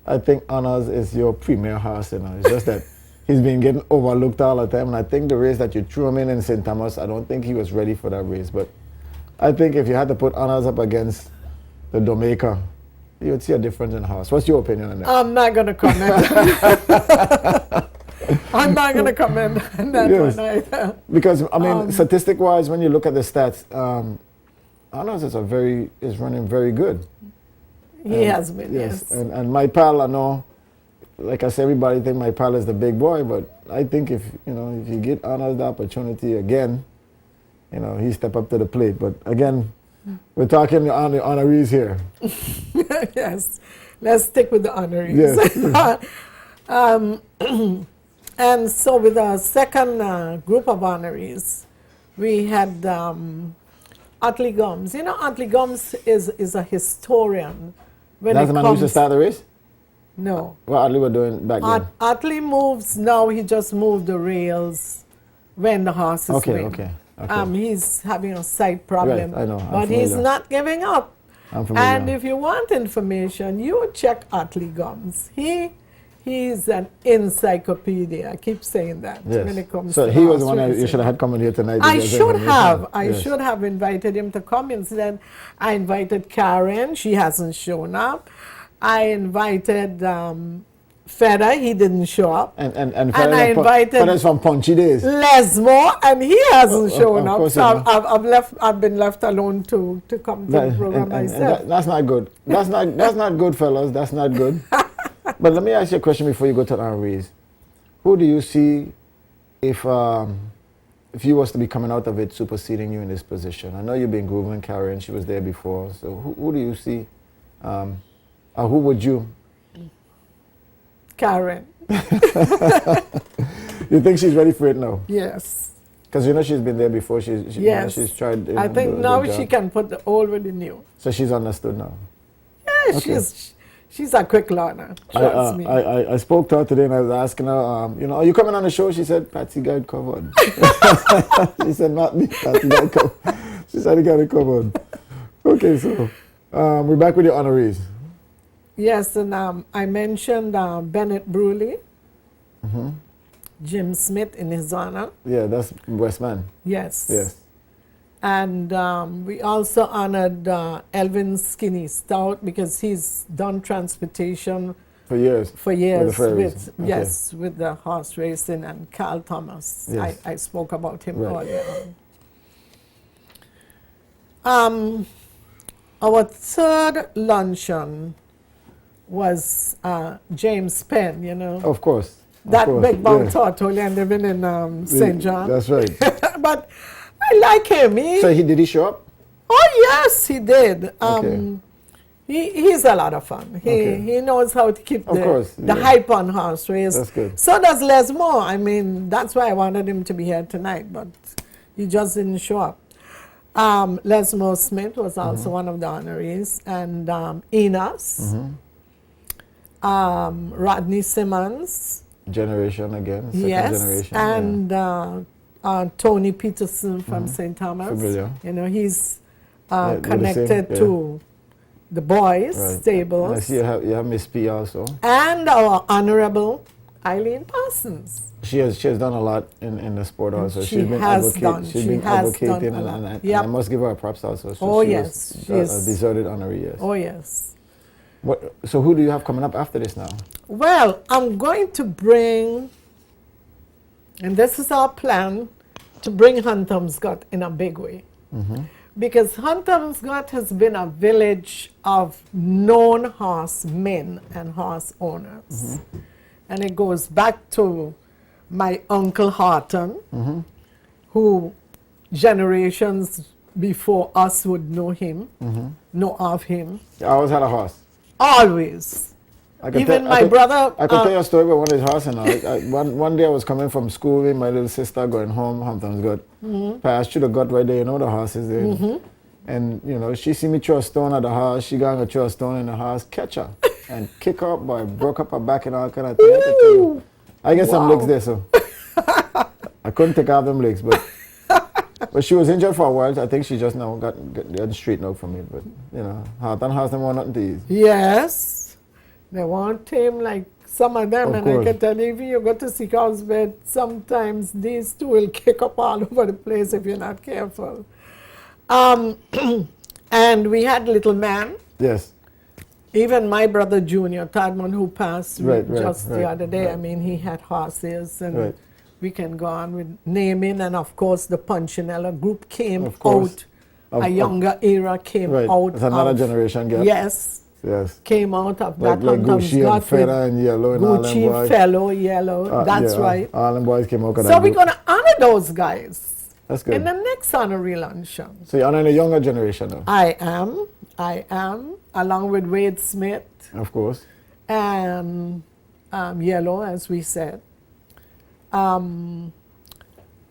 [SPEAKER 1] I think Honors is your premier horse, It's just that he's been getting overlooked all the time. And I think the race that you threw him in St. Thomas, I don't think he was ready for that race. But I think if you had to put Honors up against the Domeka, you would see a difference in horse. What's your opinion on that?
[SPEAKER 2] I'm not going to comment. I'm not going to comment on that
[SPEAKER 1] Yes.
[SPEAKER 2] one either.
[SPEAKER 1] Because, I mean, statistic-wise, when you look at the stats, Honors is running very good.
[SPEAKER 2] He has been, yes.
[SPEAKER 1] And my pal, I know, like I said, everybody think my pal is the big boy, but I think if you get Arnold the opportunity again, he step up to the plate. But again, we're talking on the honorees here.
[SPEAKER 2] Yes, let's stick with the honorees.
[SPEAKER 1] Yes.
[SPEAKER 2] And so with our second group of honorees, we had Utley Gums. Utley Gums is a historian. When
[SPEAKER 1] That's
[SPEAKER 2] it
[SPEAKER 1] the man who used to
[SPEAKER 2] comes,
[SPEAKER 1] start the race?
[SPEAKER 2] no.
[SPEAKER 1] What Utley were doing back then?
[SPEAKER 2] Utley moves now. He just moved the rails when the horses
[SPEAKER 1] Okay,
[SPEAKER 2] win.
[SPEAKER 1] okay.
[SPEAKER 2] He's having a sight problem,
[SPEAKER 1] Right, I know, I'm
[SPEAKER 2] but he's
[SPEAKER 1] familiar.
[SPEAKER 2] not giving up.
[SPEAKER 1] I'm familiar.
[SPEAKER 2] And if you want information, you check Utley Gums. He's an encyclopedia. I keep saying that
[SPEAKER 1] Yes.
[SPEAKER 2] when it comes
[SPEAKER 1] so
[SPEAKER 2] to
[SPEAKER 1] he was
[SPEAKER 2] horse
[SPEAKER 1] one that you
[SPEAKER 2] racing.
[SPEAKER 1] should have had coming here tonight. to
[SPEAKER 2] I
[SPEAKER 1] get us
[SPEAKER 2] should
[SPEAKER 1] information.
[SPEAKER 2] have. I
[SPEAKER 1] Yes.
[SPEAKER 2] should have invited him to come. Instead, I invited Karen. She hasn't shown up. I invited Fedder. He didn't show up.
[SPEAKER 1] And
[SPEAKER 2] I invited
[SPEAKER 1] Feathers from Punchy Days.
[SPEAKER 2] Lesmore, and he hasn't shown
[SPEAKER 1] of
[SPEAKER 2] up.
[SPEAKER 1] course
[SPEAKER 2] So
[SPEAKER 1] he didn't.
[SPEAKER 2] I've been left alone to come to the program
[SPEAKER 1] and
[SPEAKER 2] myself.
[SPEAKER 1] that's not good. That's not good, fellas. That's not good. But let me ask you a question before you go to the honorees. Who do you see if you was to be coming out of it superseding you in this position? I know you've been grooming Karen. She was there before. So who do you see? Or who would you?
[SPEAKER 2] Karen,
[SPEAKER 1] You think she's ready for it now?
[SPEAKER 2] yes.
[SPEAKER 1] Because she's been there before. She's
[SPEAKER 2] Yes.
[SPEAKER 1] she's tried.
[SPEAKER 2] I think
[SPEAKER 1] the
[SPEAKER 2] now
[SPEAKER 1] job.
[SPEAKER 2] she can put the old with the new.
[SPEAKER 1] So she's understood now.
[SPEAKER 2] Yeah,
[SPEAKER 1] Okay.
[SPEAKER 2] she's a quick learner. Trust me.
[SPEAKER 1] I spoke to her today and I was asking her, are you coming on the show? She said, Patsy got it covered. She said, not me, Patsy got it covered. She said, he got it covered. Okay, so we're back with the honorees.
[SPEAKER 2] Yes, and I mentioned Bennett Bruley, Jim Smith in his honor.
[SPEAKER 1] Yeah, that's Westman.
[SPEAKER 2] Yes.
[SPEAKER 1] Yes.
[SPEAKER 2] And we also honored Elvin Skinny Stout because he's done transportation
[SPEAKER 1] For years.
[SPEAKER 2] for years
[SPEAKER 1] ferries.
[SPEAKER 2] with yes, with the horse racing, and Carl Thomas.
[SPEAKER 1] Yes.
[SPEAKER 2] I spoke about him
[SPEAKER 1] Right.
[SPEAKER 2] earlier on. Our third luncheon was James Penn,
[SPEAKER 1] Of course. Of
[SPEAKER 2] that
[SPEAKER 1] course,
[SPEAKER 2] big bomb
[SPEAKER 1] yeah.
[SPEAKER 2] Tortolian living in St. John.
[SPEAKER 1] That's right.
[SPEAKER 2] But I like him.
[SPEAKER 1] So did he show up?
[SPEAKER 2] Oh yes, he did.
[SPEAKER 1] Okay.
[SPEAKER 2] He's a lot of fun.
[SPEAKER 1] Okay.
[SPEAKER 2] He knows how to keep
[SPEAKER 1] Of course,
[SPEAKER 2] the
[SPEAKER 1] yeah.
[SPEAKER 2] hype on horse race.
[SPEAKER 1] That's good.
[SPEAKER 2] So does Les Moore. I mean, that's why I wanted him to be here tonight, but he just didn't show up. Les Moore Smith was also one of the honorees, and Enos, Rodney Simmons,
[SPEAKER 1] Generation again. Second
[SPEAKER 2] yes,
[SPEAKER 1] generation. yeah.
[SPEAKER 2] and Tony Peterson from St. Thomas.
[SPEAKER 1] Familiar.
[SPEAKER 2] He's
[SPEAKER 1] Yeah, they're the
[SPEAKER 2] connected
[SPEAKER 1] same, yeah.
[SPEAKER 2] to the boys'
[SPEAKER 1] Right. And I
[SPEAKER 2] stables.
[SPEAKER 1] see you have Miss P also.
[SPEAKER 2] And our Honorable Eileen Parsons.
[SPEAKER 1] She has done a lot in the sport also.
[SPEAKER 2] She
[SPEAKER 1] She's been
[SPEAKER 2] has done.
[SPEAKER 1] She's
[SPEAKER 2] She
[SPEAKER 1] been
[SPEAKER 2] has
[SPEAKER 1] advocating,
[SPEAKER 2] done a
[SPEAKER 1] and
[SPEAKER 2] lot.
[SPEAKER 1] I must give her props also. So
[SPEAKER 2] Oh,
[SPEAKER 1] she
[SPEAKER 2] yes,
[SPEAKER 1] was
[SPEAKER 2] she
[SPEAKER 1] a
[SPEAKER 2] is.
[SPEAKER 1] deserted honoree. Yes.
[SPEAKER 2] Oh, yes.
[SPEAKER 1] So who do you have coming up after this now?
[SPEAKER 2] Well, I'm going to bring, and this is our plan, to bring Huntamscott in a big way. Because Huntamscott has been a village of known horsemen and horse owners. And it goes back to my Uncle Horton, who generations before us would know him, know of him.
[SPEAKER 1] I always had a horse.
[SPEAKER 2] Always. Even my brother.
[SPEAKER 1] I could tell you a story about one of his horses. One day I was coming from school with my little sister going home. Huntamscott. Passed through the gut right there. The horses there. And she see me throw a stone at the house. She gonna throw a stone in the house, catch her, and kick her up, boy, broke up her back and all kind of thing. I get some legs there, so I couldn't take off them legs, but she was injured for a while. I think she just now got straightened out from it. But Horton has them want nothing to eat.
[SPEAKER 2] Yes. They want him like some of them.
[SPEAKER 1] Of
[SPEAKER 2] And
[SPEAKER 1] course.
[SPEAKER 2] I can tell you, if you go to see cow's bed, sometimes these two will kick up all over the place if you're not careful. And we had little man.
[SPEAKER 1] Yes.
[SPEAKER 2] Even my brother Junior, Tadman, who passed
[SPEAKER 1] Right,
[SPEAKER 2] just the
[SPEAKER 1] right,
[SPEAKER 2] other day,
[SPEAKER 1] right.
[SPEAKER 2] I mean, he had horses, and
[SPEAKER 1] Right.
[SPEAKER 2] we can go on with naming. And of course, the Punchinella group came
[SPEAKER 1] Of course.
[SPEAKER 2] out. A younger era came
[SPEAKER 1] Right.
[SPEAKER 2] out.
[SPEAKER 1] It's another
[SPEAKER 2] of-
[SPEAKER 1] generation gap.
[SPEAKER 2] Yes.
[SPEAKER 1] Yes.
[SPEAKER 2] came out of
[SPEAKER 1] Like
[SPEAKER 2] that Hunter's
[SPEAKER 1] Gucci and
[SPEAKER 2] Gut
[SPEAKER 1] Feta
[SPEAKER 2] with
[SPEAKER 1] and Yellow and all them
[SPEAKER 2] Gucci,
[SPEAKER 1] boys.
[SPEAKER 2] Fellow, Yellow. That's
[SPEAKER 1] Yeah,
[SPEAKER 2] right.
[SPEAKER 1] All them boys came out of
[SPEAKER 2] So
[SPEAKER 1] that
[SPEAKER 2] we're
[SPEAKER 1] group.
[SPEAKER 2] going to honor those guys
[SPEAKER 1] That's
[SPEAKER 2] in
[SPEAKER 1] good.
[SPEAKER 2] the next honorary luncheon.
[SPEAKER 1] So you're honoring the younger generation now,
[SPEAKER 2] I am, along with Wade Smith
[SPEAKER 1] of course.
[SPEAKER 2] and Yellow, as we said.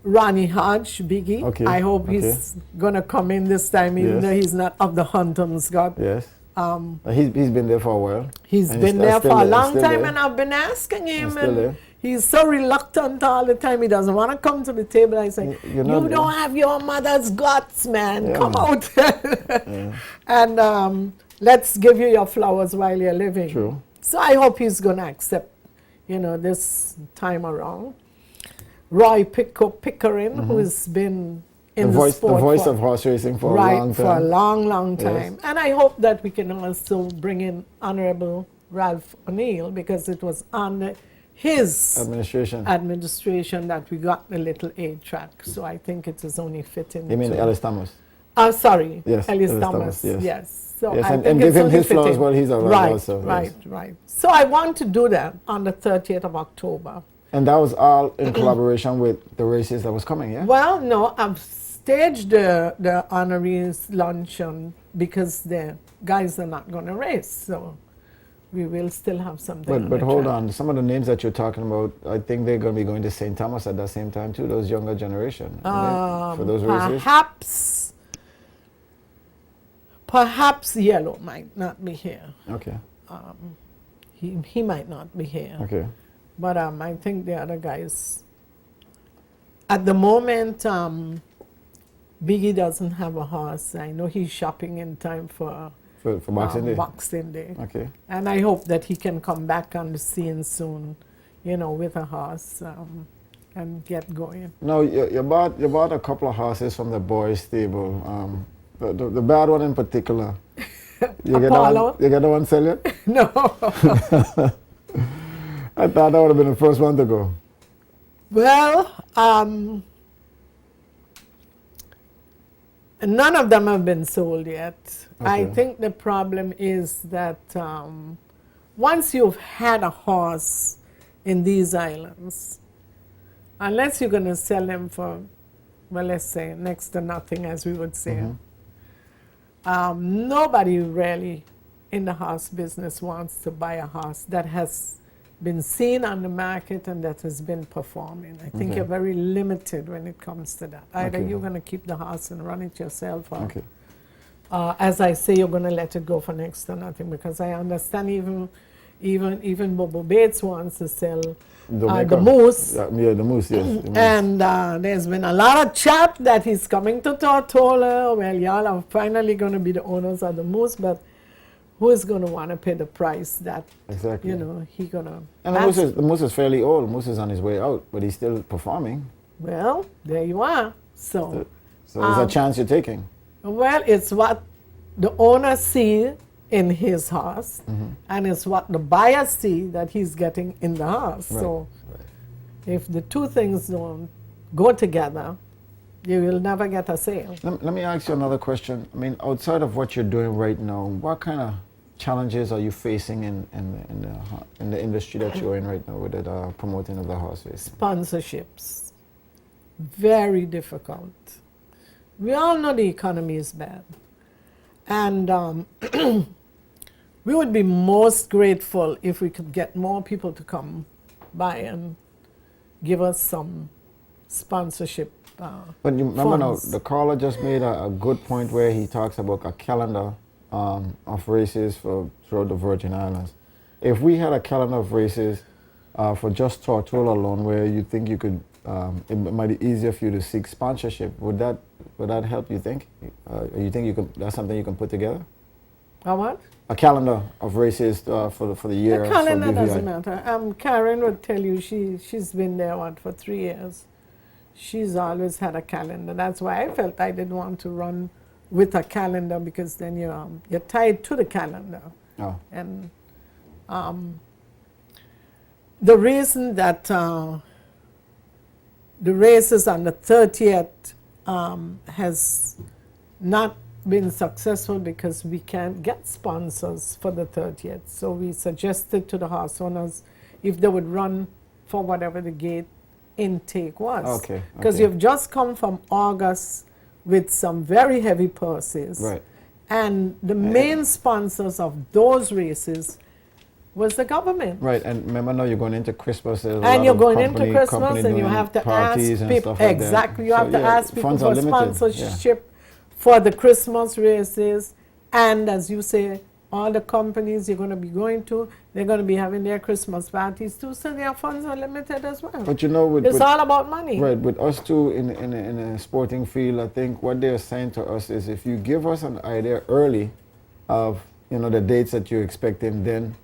[SPEAKER 2] Ronnie Hodge, Biggie.
[SPEAKER 1] Okay,
[SPEAKER 2] I hope
[SPEAKER 1] okay.
[SPEAKER 2] he's going to come in this time, even
[SPEAKER 1] Yes.
[SPEAKER 2] though he's not of the Hunter's Gut.
[SPEAKER 1] Yes. He's been there for a while.
[SPEAKER 2] He's
[SPEAKER 1] And
[SPEAKER 2] been
[SPEAKER 1] he's
[SPEAKER 2] there for a long
[SPEAKER 1] still
[SPEAKER 2] time,
[SPEAKER 1] there.
[SPEAKER 2] and I've been asking him,
[SPEAKER 1] still there.
[SPEAKER 2] and he's so reluctant all the time. He doesn't want to come to the table. I say,
[SPEAKER 1] You're not-
[SPEAKER 2] you don't have your mother's guts, man.
[SPEAKER 1] Yeah,
[SPEAKER 2] Come
[SPEAKER 1] man.
[SPEAKER 2] out. And let's give you your flowers while you're living.
[SPEAKER 1] True.
[SPEAKER 2] So I hope he's going to accept, this time around. Roy Pickering, who has been in
[SPEAKER 1] The
[SPEAKER 2] the sport
[SPEAKER 1] voice
[SPEAKER 2] for-
[SPEAKER 1] of horse racing for
[SPEAKER 2] right,
[SPEAKER 1] a long
[SPEAKER 2] for a
[SPEAKER 1] time.
[SPEAKER 2] long
[SPEAKER 1] Yes.
[SPEAKER 2] time. And I hope that we can also bring in Honorable Ralph O'Neill, because it was under his administration that we got the little aid track. So I think it is only fitting.
[SPEAKER 1] You mean
[SPEAKER 2] to-
[SPEAKER 1] Ellis Thomas?
[SPEAKER 2] Oh, sorry.
[SPEAKER 1] Yes,
[SPEAKER 2] Ellis
[SPEAKER 1] Ellis
[SPEAKER 2] Thomas.
[SPEAKER 1] Thomas, yes.
[SPEAKER 2] Yes. So
[SPEAKER 1] Yes,
[SPEAKER 2] I
[SPEAKER 1] and
[SPEAKER 2] think
[SPEAKER 1] give
[SPEAKER 2] it's
[SPEAKER 1] him
[SPEAKER 2] only
[SPEAKER 1] his flowers
[SPEAKER 2] fitting.
[SPEAKER 1] while he's around
[SPEAKER 2] right,
[SPEAKER 1] also,
[SPEAKER 2] Right,
[SPEAKER 1] yes.
[SPEAKER 2] right. So I want to do that on the 30th of October.
[SPEAKER 1] And that was all in collaboration with the races that was coming, yeah?
[SPEAKER 2] Well, no, I've staged the honorees luncheon because the guys are not going to race. So we will still have something. on
[SPEAKER 1] But
[SPEAKER 2] the
[SPEAKER 1] hold
[SPEAKER 2] track.
[SPEAKER 1] on, some of the names that you're talking about, I think they're going to be going to St. Thomas at that same time too, those younger generation, for those races.
[SPEAKER 2] Perhaps Yellow might not be here.
[SPEAKER 1] Okay,
[SPEAKER 2] He might not be here.
[SPEAKER 1] okay.
[SPEAKER 2] But I think the other guys, at the moment, Biggie doesn't have a horse. I know he's shopping in time for
[SPEAKER 1] For Boxing Day?
[SPEAKER 2] Boxing Day.
[SPEAKER 1] Okay.
[SPEAKER 2] And I hope that he can come back on the scene soon, with a horse and get going.
[SPEAKER 1] No, you bought a couple of horses from the boys' stable. The bad one in particular. You
[SPEAKER 2] Apollo?
[SPEAKER 1] get the one sell it?
[SPEAKER 2] No.
[SPEAKER 1] I thought that would have been the first one to go.
[SPEAKER 2] Well, none of them have been sold yet. I
[SPEAKER 1] Okay.
[SPEAKER 2] think the problem is that once you've had a horse in these islands, unless you're going to sell them for, well, let's say next to nothing, as we would say, nobody really in the horse business wants to buy a horse that has been seen on the market and that has been performing. I think
[SPEAKER 1] Okay.
[SPEAKER 2] you're very limited when it comes to that. Either
[SPEAKER 1] Okay.
[SPEAKER 2] you're going to keep the horse and run it yourself, or,
[SPEAKER 1] Okay.
[SPEAKER 2] as I say, you're going to let it go for next to nothing. Because I understand even Bobo Bates wants to sell the moose.
[SPEAKER 1] Yeah, the moose, yes. the moose.
[SPEAKER 2] And there's been a lot of chat that he's coming to Tortola. Well, y'all are finally going to be the owners of the moose, but who is going to want to pay the price that,
[SPEAKER 1] Exactly.
[SPEAKER 2] he going to...
[SPEAKER 1] And the moose is fairly old. Moose is on his way out, but he's still performing.
[SPEAKER 2] Well, there you are. So,
[SPEAKER 1] So there's a chance you're taking.
[SPEAKER 2] well, it's what the owner see in his horse, and it's what the buyer see that he's getting in the horse.
[SPEAKER 1] Right.
[SPEAKER 2] So, if the two things don't go together, you will never get a sale.
[SPEAKER 1] Let me ask you another question. I mean, outside of what you're doing right now, what kind of challenges are you facing in the industry that you're in right now with the promoting of the horse race?
[SPEAKER 2] Sponsorships, very difficult. We all know the economy is bad, and we would be most grateful if we could get more people to come by and give us some sponsorship.
[SPEAKER 1] But you remember now,
[SPEAKER 2] funds.
[SPEAKER 1] the caller just made a good point where he talks about a calendar of races throughout the Virgin Islands. If we had a calendar of races for just Tortola alone, where you think you could, it might be easier for you to seek sponsorship, would that help? You think? You think that's something you can put together?
[SPEAKER 2] A what?
[SPEAKER 1] A calendar of races for the year.
[SPEAKER 2] The calendar
[SPEAKER 1] for BVI.
[SPEAKER 2] doesn't matter. Karen would tell you she's been there for 3 years. She's always had a calendar. That's why I felt I didn't want to run with a calendar, because then you're tied to the calendar.
[SPEAKER 1] Oh.
[SPEAKER 2] And the reason that the races on the 30th has not been successful because we can't get sponsors for the 30th. So we suggested to the horse owners if they would run for whatever the gate intake was.
[SPEAKER 1] Okay,
[SPEAKER 2] Because
[SPEAKER 1] okay.
[SPEAKER 2] you've just come from August with some very heavy purses.
[SPEAKER 1] Right.
[SPEAKER 2] And the main sponsors of those races was the government.
[SPEAKER 1] Right, and remember now you're going into Christmas. There's a lot
[SPEAKER 2] And you're
[SPEAKER 1] of
[SPEAKER 2] going
[SPEAKER 1] company
[SPEAKER 2] into Christmas and you
[SPEAKER 1] doing
[SPEAKER 2] have to ask
[SPEAKER 1] parties and
[SPEAKER 2] people.
[SPEAKER 1] stuff like that.
[SPEAKER 2] Exactly, you
[SPEAKER 1] So,
[SPEAKER 2] have to
[SPEAKER 1] yeah,
[SPEAKER 2] ask people
[SPEAKER 1] funds are
[SPEAKER 2] for
[SPEAKER 1] limited,
[SPEAKER 2] sponsorship for the Christmas races. And as you say, all the companies you're going to be going to, they're going to be having their Christmas parties too, so their funds are limited as well.
[SPEAKER 1] But you know,
[SPEAKER 2] It's all about money.
[SPEAKER 1] Right, with us too in a sporting field, I think what they're saying to us is if you give us an idea early of, the dates that you're expecting, then,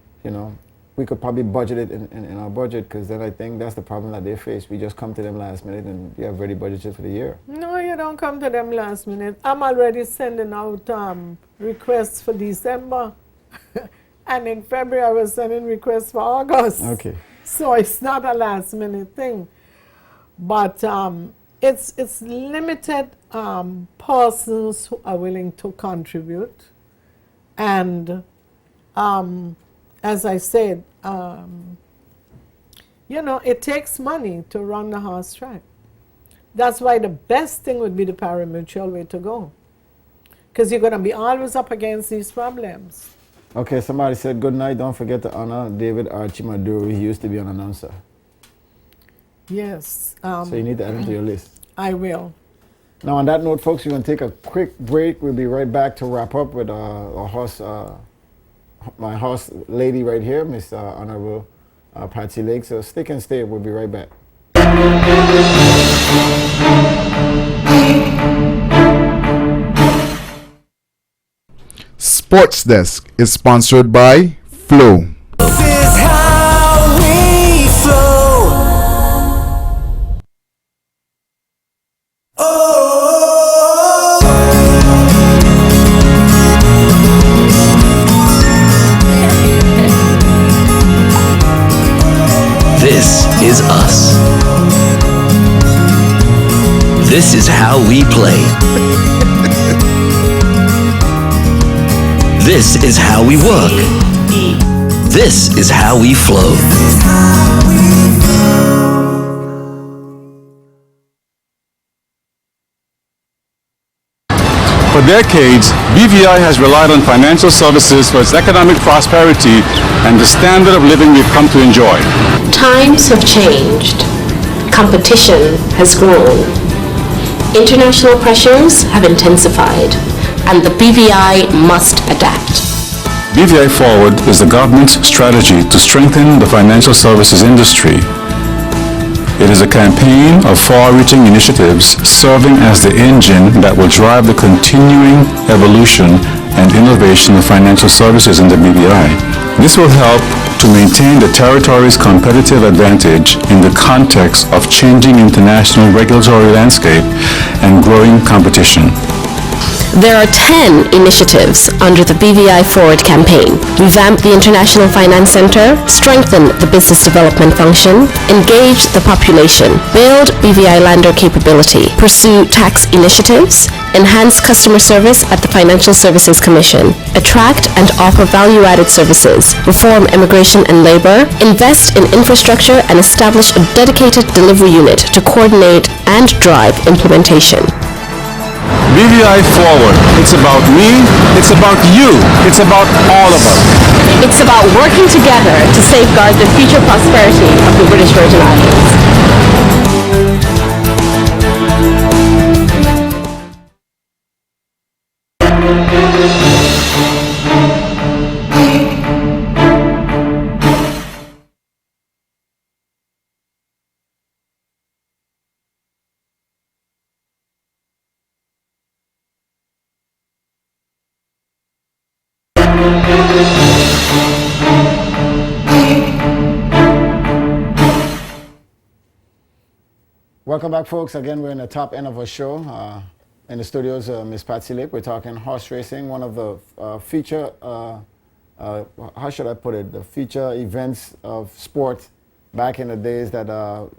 [SPEAKER 1] we could probably budget it in our budget, because then I think that's the problem that they face. We just come to them last minute and you have already budgeted for the year.
[SPEAKER 2] No, you don't come to them last minute. I'm already sending out requests for December. And in February, I was sending requests for August.
[SPEAKER 1] Okay.
[SPEAKER 2] So it's not a last minute thing. But it's limited persons who are willing to contribute. And as I said, it takes money to run the horse track. That's why the best thing would be the pari-mutuel way to go. Because you're going to be always up against these problems.
[SPEAKER 1] Okay, somebody said good night. Don't forget to honor David Archie Maduri. He used to be an announcer.
[SPEAKER 2] Yes.
[SPEAKER 1] So you need to add him to your list.
[SPEAKER 2] I will.
[SPEAKER 1] Now, on that note, folks, we're going to take a quick break. We'll be right back to wrap up with our horse, my horse lady right here, Miss Honorable Patsy Lake. So stick and stay. We'll be right back.
[SPEAKER 3] Sports Desk is sponsored by Flow.
[SPEAKER 4] This is how we flow.
[SPEAKER 5] This is us. This is how we play. This is how we work. This is how we flow.
[SPEAKER 10] For decades, BVI has relied on financial services for its economic prosperity and the standard of living we've come to enjoy.
[SPEAKER 11] Times have changed. Competition has grown. International pressures have intensified, and the BVI must adapt.
[SPEAKER 10] BVI Forward is the government's strategy to strengthen the financial services industry. It is a campaign of far-reaching initiatives serving as the engine that will drive the continuing evolution and innovation of financial services in the BVI. This will help to maintain the territory's competitive advantage in the context of changing international regulatory landscape and growing competition.
[SPEAKER 11] There are 10 initiatives under the BVI Forward campaign. Revamp the International Finance Center, strengthen the business development function, engage the population, build BVI lander capability, pursue tax initiatives, enhance customer service at the Financial Services Commission, attract and offer value-added services, reform immigration and labor, invest in infrastructure, and establish a dedicated delivery unit to coordinate and drive implementation.
[SPEAKER 10] BVI Forward. It's about me, it's about you, it's about all of us.
[SPEAKER 11] It's about working together to safeguard the future prosperity of the British Virgin Islands.
[SPEAKER 1] Welcome back, folks. Again, we're in the top end of our show. In the studios, Miss Patsy Lake. We're talking horse racing, one of the feature, how should I put it, the feature events of sport back in the days that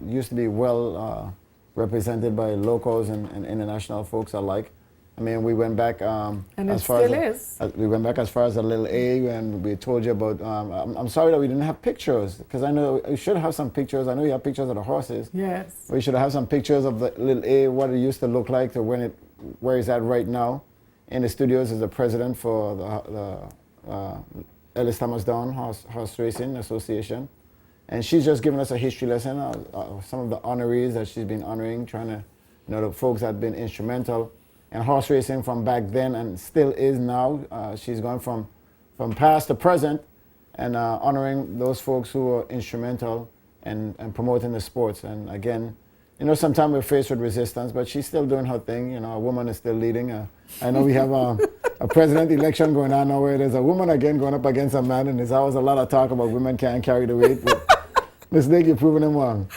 [SPEAKER 1] used to be well represented by locals and international folks alike. I mean, we went back
[SPEAKER 2] And it
[SPEAKER 1] as far
[SPEAKER 2] still
[SPEAKER 1] as
[SPEAKER 2] is.
[SPEAKER 1] we went back as far as a little A, and we told you about. I'm sorry that we didn't have pictures, because I know we should have some pictures. I know you have pictures of the horses.
[SPEAKER 2] Yes.
[SPEAKER 1] We should have some pictures of the little A, what it used to look like, to where it's at right now. In the studios is the president for the Ellis Thomas Down Horse Racing Association, and she's just giving us a history lesson of some of the honorees that she's been honoring, trying to, the folks that have been instrumental in horse racing from back then and still is now. She's gone from past to present, and honoring those folks who were instrumental and promoting the sports. And again, sometimes we're faced with resistance, but she's still doing her thing. A woman is still leading. I know we have a president election going on now where there's a woman again going up against a man, and there's always a lot of talk about women can't carry the weight. Ms. Nick, you're proving them wrong.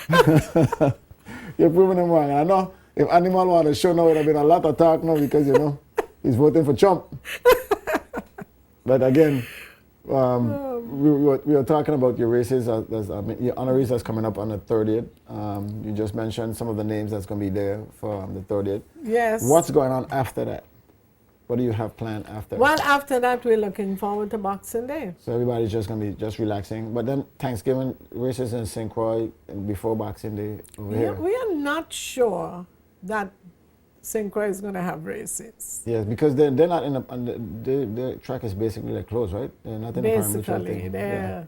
[SPEAKER 1] You're proving them wrong. And I know if Animal want to show now, it would have been a lot of talk now because, he's voting for Trump. But again, we were talking about your races, your honorees that's coming up on the 30th. You just mentioned some of the names that's going to be there for the 30th.
[SPEAKER 2] Yes.
[SPEAKER 1] What's going on after that? What do you have planned after?
[SPEAKER 2] Well, after that, we're looking forward to Boxing Day.
[SPEAKER 1] So everybody's just going to be just relaxing. But then Thanksgiving races in St. Croix before Boxing Day over here.
[SPEAKER 2] We are not sure that St. Croix is going to have races.
[SPEAKER 1] Yes, because they're not in the track is basically like closed, right? They're not in the parameter
[SPEAKER 2] Basically,
[SPEAKER 1] thing.
[SPEAKER 2] yeah.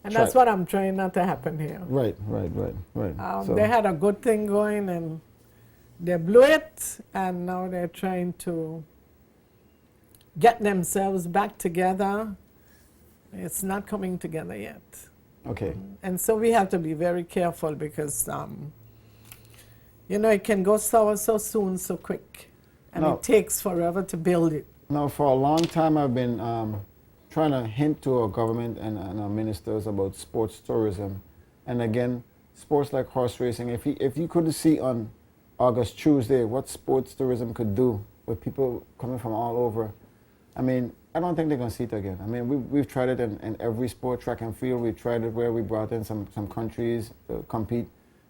[SPEAKER 2] And that's what I'm trying not to happen here.
[SPEAKER 1] Right. So
[SPEAKER 2] they had a good thing going and they blew it, and now they're trying to get themselves back together. It's not coming together yet.
[SPEAKER 1] Okay.
[SPEAKER 2] And so we have to be very careful because, it can go sour so soon, so quick. And it takes forever to build it.
[SPEAKER 1] No, for a long time I've been trying to hint to our government and our ministers about sports tourism. And again, sports like horse racing, if you could see on August Tuesday what sports tourism could do with people coming from all over, I mean, I don't think they're going to see it again. I mean, we've tried it in every sport, track and field. We've tried it where we brought in some countries to compete.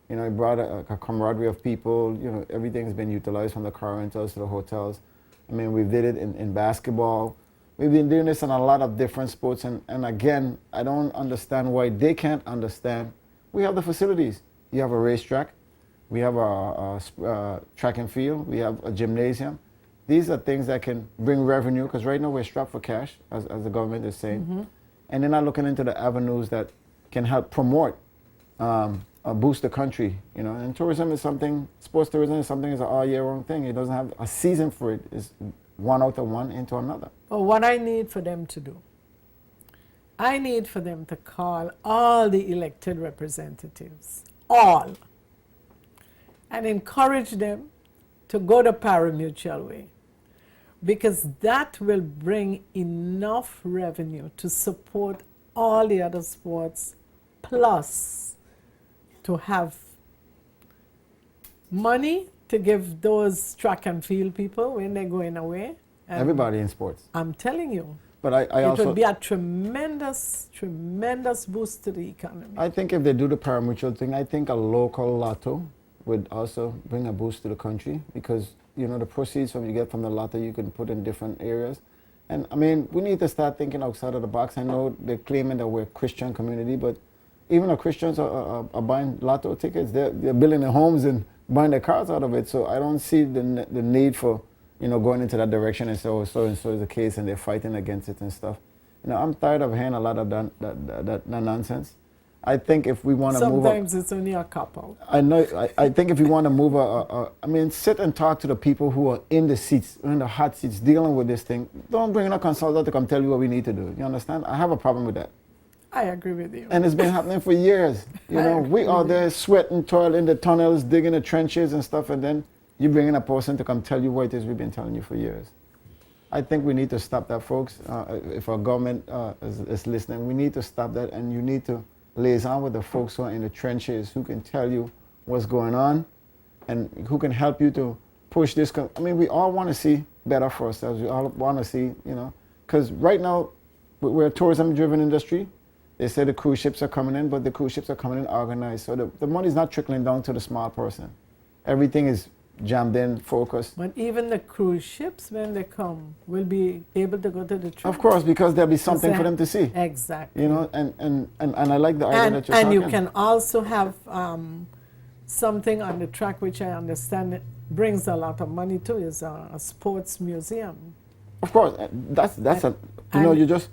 [SPEAKER 1] It brought a camaraderie of people. Everything's been utilized from the car rentals to the hotels. I mean, we did it in basketball. We've been doing this in a lot of different sports. And again, I don't understand why they can't understand. We have the facilities. You have a racetrack. We have a track and field. We have a gymnasium. These are things that can bring revenue, because right now we're strapped for cash, as the government is saying. Mm-hmm. And they're not looking into the avenues that can help promote, boost the country. And tourism is something, sports tourism is something, it's an all year round thing. It doesn't have a season for it. It's one out of one into another.
[SPEAKER 2] Well, what I need for them to do, I need for them to call all the elected representatives, all, and encourage them to go the pari-mutuel way, because that will bring enough revenue to support all the other sports, plus to have money to give those track and field people when they're going away. And
[SPEAKER 1] everybody in sports.
[SPEAKER 2] I'm telling you.
[SPEAKER 1] But I
[SPEAKER 2] it
[SPEAKER 1] also
[SPEAKER 2] would be a tremendous, tremendous boost to the economy.
[SPEAKER 1] I think if they do the pari-mutuel thing, I think a local lotto would also bring a boost to the country, because the proceeds you get from the lotto you can put in different areas. And I mean, we need to start thinking outside of the box. I know they're claiming that we're a Christian community, but even the Christians are buying lotto tickets. They're building their homes and buying their cars out of it. So I don't see the need for going into that direction and so is the case, and they're fighting against it and stuff. I'm tired of hearing a lot of that nonsense. I think if we want to move
[SPEAKER 2] sometimes it's only a couple.
[SPEAKER 1] I know. I think if you want to move sit and talk to the people who are in the seats, in the hot seats, dealing with this thing. Don't bring in a consultant to come tell you what we need to do. You understand? I have a problem with that.
[SPEAKER 2] I agree with you.
[SPEAKER 1] And it's been happening for years. We are there sweating, toil in the tunnels, digging the trenches and stuff, and then you bring in a person to come tell you what it is we've been telling you for years. I think we need to stop that, folks. If our government is listening, we need to stop that, and you need to liaison with the folks who are in the trenches, who can tell you what's going on and who can help you to push this. I mean, we all want to see better for ourselves. We all want to see, because right now we're a tourism-driven industry. They say the cruise ships are coming in, but the cruise ships are coming in organized. So the money's not trickling down to the small person. Everything is jammed in, focused.
[SPEAKER 2] But even the cruise ships, when they come, will be able to go to the track.
[SPEAKER 1] Of course, because there'll be something for them to see.
[SPEAKER 2] Exactly.
[SPEAKER 1] You know, and I like the idea that you're
[SPEAKER 2] and
[SPEAKER 1] talking.
[SPEAKER 2] you can also have something on the track, which I understand it brings a lot of money too, is a sports museum.
[SPEAKER 1] Of course, that's a you know, you just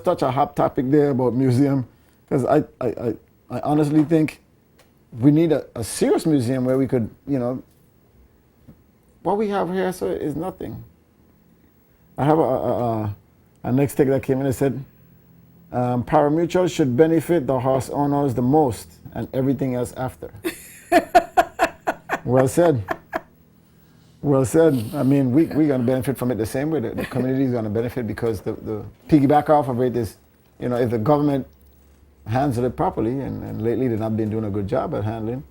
[SPEAKER 1] touch a hot topic there about museum, because I honestly think we need a serious museum where we could, you know, what we have here, sir, is nothing. I have a next take that came in and said, pari-mutuel should benefit the horse owners the most and everything else after. Well said. Well said. I mean, we're going to benefit from it the same way. The community is going to benefit because the piggyback off of it is, you know, if the government handles it properly, and lately they've not been doing a good job at handling.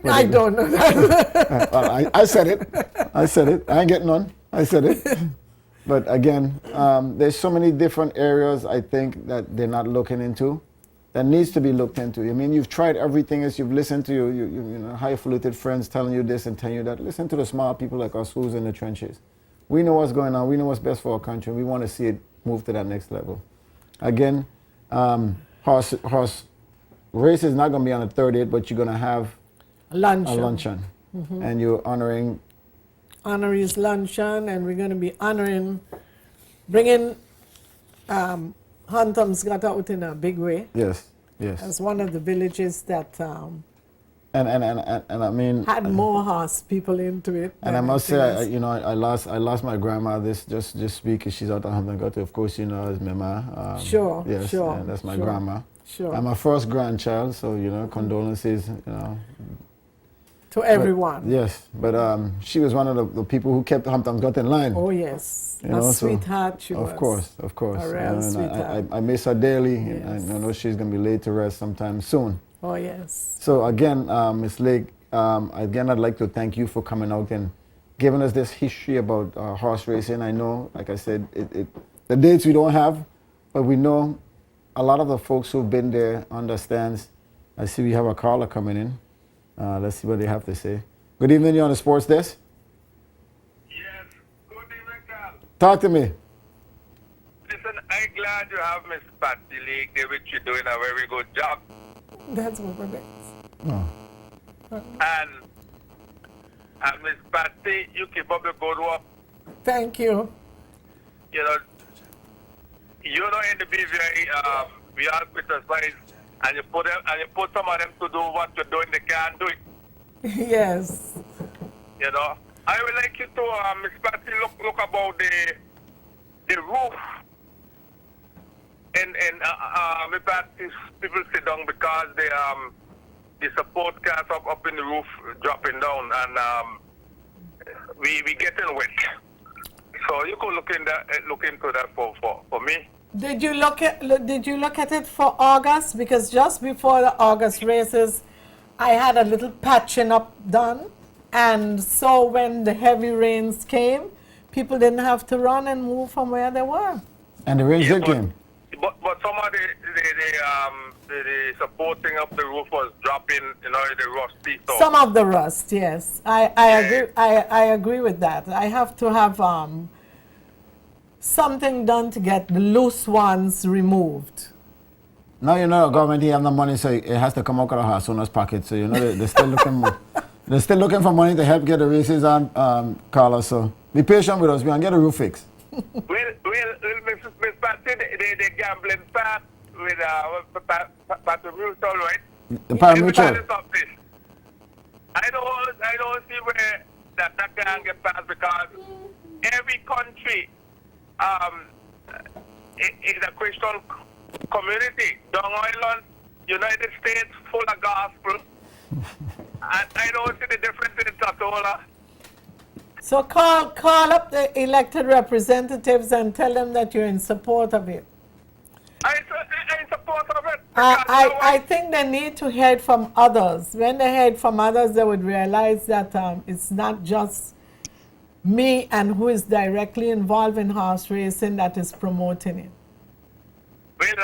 [SPEAKER 2] I don't know that.
[SPEAKER 1] I said it. I said it. I ain't getting none. I said it. But again, there's so many different areas I think that they're not looking into that needs to be looked into. I mean, you've tried everything else. You've listened to you know, highfalutin friends telling you this and telling you that. Listen to the smart people like us who's in the trenches. We know what's going on. We know what's best for our country. We want to see it move to that next level. Again, horse race is not going to be on the 30th, but you're going to have
[SPEAKER 2] luncheon.
[SPEAKER 1] a luncheon. Mm-hmm. And you're honoring
[SPEAKER 2] honorees luncheon, and we're going to be bringing Huntom's got out in a big way.
[SPEAKER 1] Yes, yes.
[SPEAKER 2] As one of the villages that
[SPEAKER 1] and I mean
[SPEAKER 2] had more horse people into it.
[SPEAKER 1] And I must say, you know, I lost my grandma just because she's out of Hampton Gutter. Of course, you know, as Mema.
[SPEAKER 2] Sure,
[SPEAKER 1] yes,
[SPEAKER 2] sure.
[SPEAKER 1] That's my grandma.
[SPEAKER 2] Sure.
[SPEAKER 1] I'm my first grandchild, so you know, condolences, you know.
[SPEAKER 2] To everyone.
[SPEAKER 1] But, yes, but she was one of the people who kept Hampton's Gutter in line.
[SPEAKER 2] Oh yes,
[SPEAKER 1] you know,
[SPEAKER 2] sweetheart she was.
[SPEAKER 1] Of course.
[SPEAKER 2] A real sweetheart.
[SPEAKER 1] I miss her daily.
[SPEAKER 2] Yes.
[SPEAKER 1] And I know she's going to be laid to rest sometime soon.
[SPEAKER 2] Oh yes.
[SPEAKER 1] So again, Ms. Lake, again, I'd like to thank you for coming out and giving us this history about horse racing. I know, like I said, the dates we don't have, but we know a lot of the folks who've been there understands. I see we have a caller coming in. Let's see what they have to say. Good evening, you're on the sports desk.
[SPEAKER 9] Yes, good evening, Carl.
[SPEAKER 1] Talk to me.
[SPEAKER 9] Listen, I'm glad you have Miss Patty Lake there, which you're doing a very good job.
[SPEAKER 2] That's what we're
[SPEAKER 1] Oh.
[SPEAKER 9] And Miss Patty, you keep up the good work.
[SPEAKER 2] Thank you.
[SPEAKER 9] You know in the BVI, we are criticized, and you put some of them to do what you're doing, they can't do it.
[SPEAKER 2] Yes.
[SPEAKER 9] You know, I would like you to, Miss Patty, look about the roof. And Miss Patty, people sit down because the support cars up in the roof dropping down, and we getting wet. So you could look into that for me.
[SPEAKER 2] Did you look at it for August? Because just before the August races, I had a little patching up done, and so when the heavy rains came, people didn't have to run and move from where they were.
[SPEAKER 1] And the rains did come.
[SPEAKER 9] But some of the supporting of the roof was dropping, you know, the rusty. So.
[SPEAKER 2] Some of the rust, yes, I agree. I agree with that. I have to have something done to get the loose ones removed.
[SPEAKER 1] Now you know the government have no money, so it has to come out of our owner's pocket. So you know they're still looking. They're still looking for money to help get the races on, Carla. So be patient with us. We're gonna get a roof fix.
[SPEAKER 9] Well, Miss Patty, the gambling part with pari-mutuel, right?
[SPEAKER 1] The pari-mutuel.
[SPEAKER 9] I don't see where that can get passed because every country is a Christian community. Long Island, United States, full of gospel. And I don't see the difference in Tatola.
[SPEAKER 2] So call up the elected representatives and tell them that you're in support of it.
[SPEAKER 9] I'm in support of it.
[SPEAKER 2] I think they need to hear from others. When they hear from others, they would realize that it's not just me and who is directly involved in horse racing that is promoting it.
[SPEAKER 9] Well,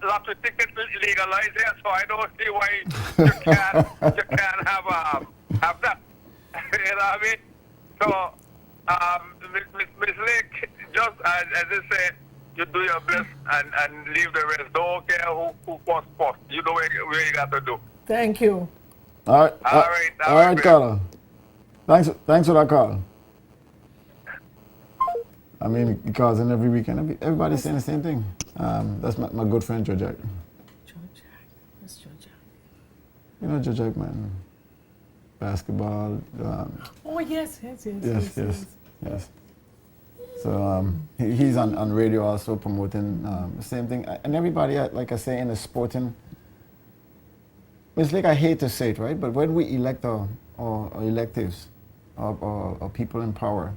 [SPEAKER 9] lots of tickets legalized here, so I don't see why you can't have that. You know what I mean? So, Miss Lake, just as I said, you do your best and leave the rest. Don't care who first. You know where you got to do.
[SPEAKER 2] Thank you.
[SPEAKER 1] All right.
[SPEAKER 9] All right,
[SPEAKER 1] Carla. Thanks for that call. I mean, because in every weekend, everybody's saying the same thing. That's my good friend, Joe Jack.
[SPEAKER 2] Who's Joe Jack?
[SPEAKER 1] You know Joe Jack, man. Basketball.
[SPEAKER 2] Oh, yes.
[SPEAKER 1] Yes. So he's on radio also promoting the same thing. And everybody, like I say, in the sporting, it's like I hate to say it, right? But when we elect our electives or people in power,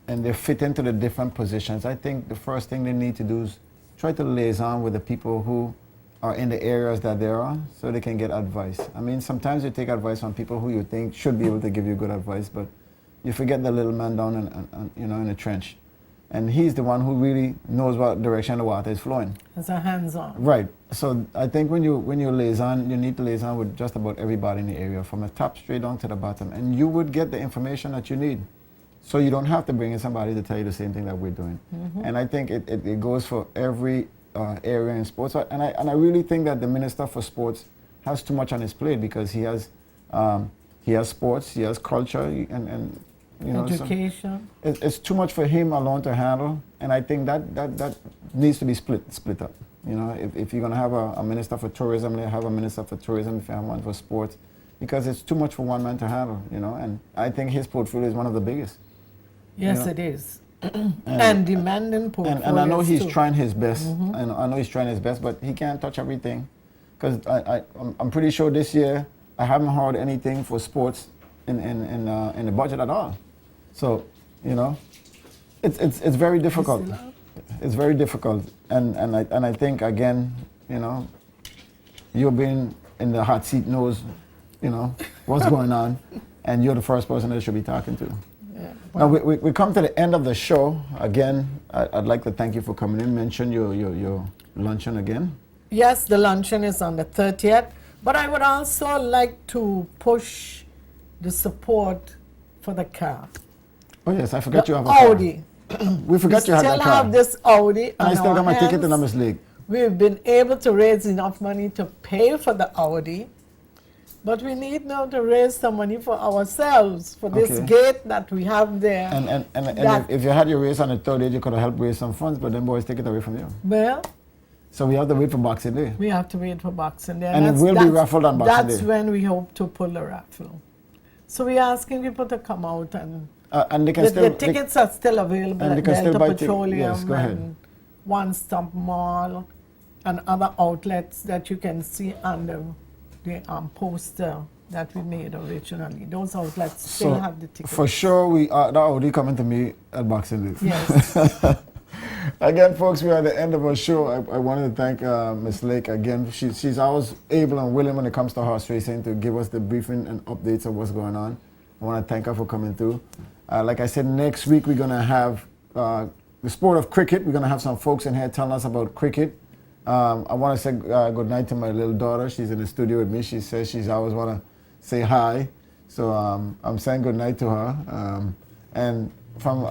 [SPEAKER 1] and they fit into the different positions, I think the first thing they need to do is try to liaison with the people who are in the areas that they're on so they can get advice. I mean, sometimes you take advice from people who you think should be able to give you good advice, but you forget the little man down in the trench. And he's the one who really knows what direction the water is flowing.
[SPEAKER 2] It's a hands-on.
[SPEAKER 1] Right. So I think when you liaison, you need to liaison with just about everybody in the area, from the top straight down to the bottom, and you would get the information that you need. So you don't have to bring in somebody to tell you the same thing that we're doing. And I think it goes for every area in sports. And I really think that the Minister for Sports has too much on his plate, because he has sports, he has culture, and you know,
[SPEAKER 2] education.
[SPEAKER 1] It's too much for him alone to handle, and I think that needs to be split up. You know, if you're going to have a minister for tourism, have a minister for tourism. If you have one for sports, because it's too much for one man to handle. You know, and I think his portfolio is one of the biggest.
[SPEAKER 2] Yes, you know? It is. And demanding portfolios.
[SPEAKER 1] And I know he's trying his best. And I know he's trying his best, but he can't touch everything, because I'm pretty sure this year I haven't heard anything for sports in the budget at all. So, you know, it's very difficult. It's very difficult, and I think, again, you know, you being in the hot seat knows, you know, what's going on, and you're the first person that should be talking to.
[SPEAKER 2] Yeah.
[SPEAKER 1] Now we come to the end of the show. Again, I'd like to thank you for coming in. Mention your luncheon again.
[SPEAKER 2] Yes, the luncheon is on the 30th, but I would also like to push the support for the car.
[SPEAKER 1] Oh yes, I forgot you have a
[SPEAKER 2] Audi.
[SPEAKER 1] car. We forgot you had a car.
[SPEAKER 2] We still have this Audi.
[SPEAKER 1] I still got my ticket to Numbers League.
[SPEAKER 2] We've been able to raise enough money to pay for the Audi, but we need now to raise some money for ourselves, for this gate that we have there.
[SPEAKER 1] And if you had your race on the 30th, you could have helped raise some funds, but then boys take it away from you.
[SPEAKER 2] Well,
[SPEAKER 1] so we have to wait for Boxing Day.
[SPEAKER 2] we have to wait for Boxing Day.
[SPEAKER 1] And it will be raffled on Boxing Day.
[SPEAKER 2] That's when we hope to pull the raffle. So we're asking people to come out, and
[SPEAKER 1] they can
[SPEAKER 2] the tickets are still available
[SPEAKER 1] and
[SPEAKER 2] at
[SPEAKER 1] they can still
[SPEAKER 2] Delta
[SPEAKER 1] buy
[SPEAKER 2] Petroleum
[SPEAKER 1] yes, go ahead.
[SPEAKER 2] and One Stop Mall and other outlets that you can see under the poster that we made originally. Those outlets still have the tickets.
[SPEAKER 1] For sure, that Audi coming to me at Boxing Day.
[SPEAKER 2] Yes.
[SPEAKER 1] Again, folks, we are at the end of our show. I wanted to thank Ms. Lake again. She's always able and willing when it comes to horse racing to give us the briefing and updates of what's going on. I want to thank her for coming through. Like I said, next week we're going to have the sport of cricket. We're going to have some folks in here telling us about cricket. I want to say good night to my little daughter. She's in the studio with me. She says she's always want to say hi. So I'm saying good night to her. And from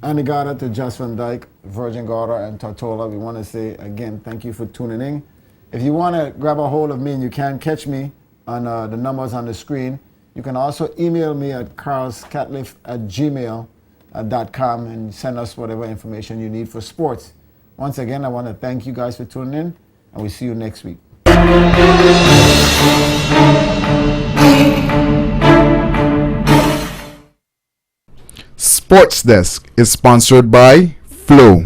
[SPEAKER 1] Anegada to Just Van Dyke, Virgin Gorda, and Tortola, we want to say again, thank you for tuning in. If you want to grab a hold of me and you can't catch me on the numbers on the screen, you can also email me at carlscatliff@gmail.com and send us whatever information you need for sports. Once again, I want to thank you guys for tuning in, and we'll see you next week.
[SPEAKER 3] Sports Desk is sponsored by Flow.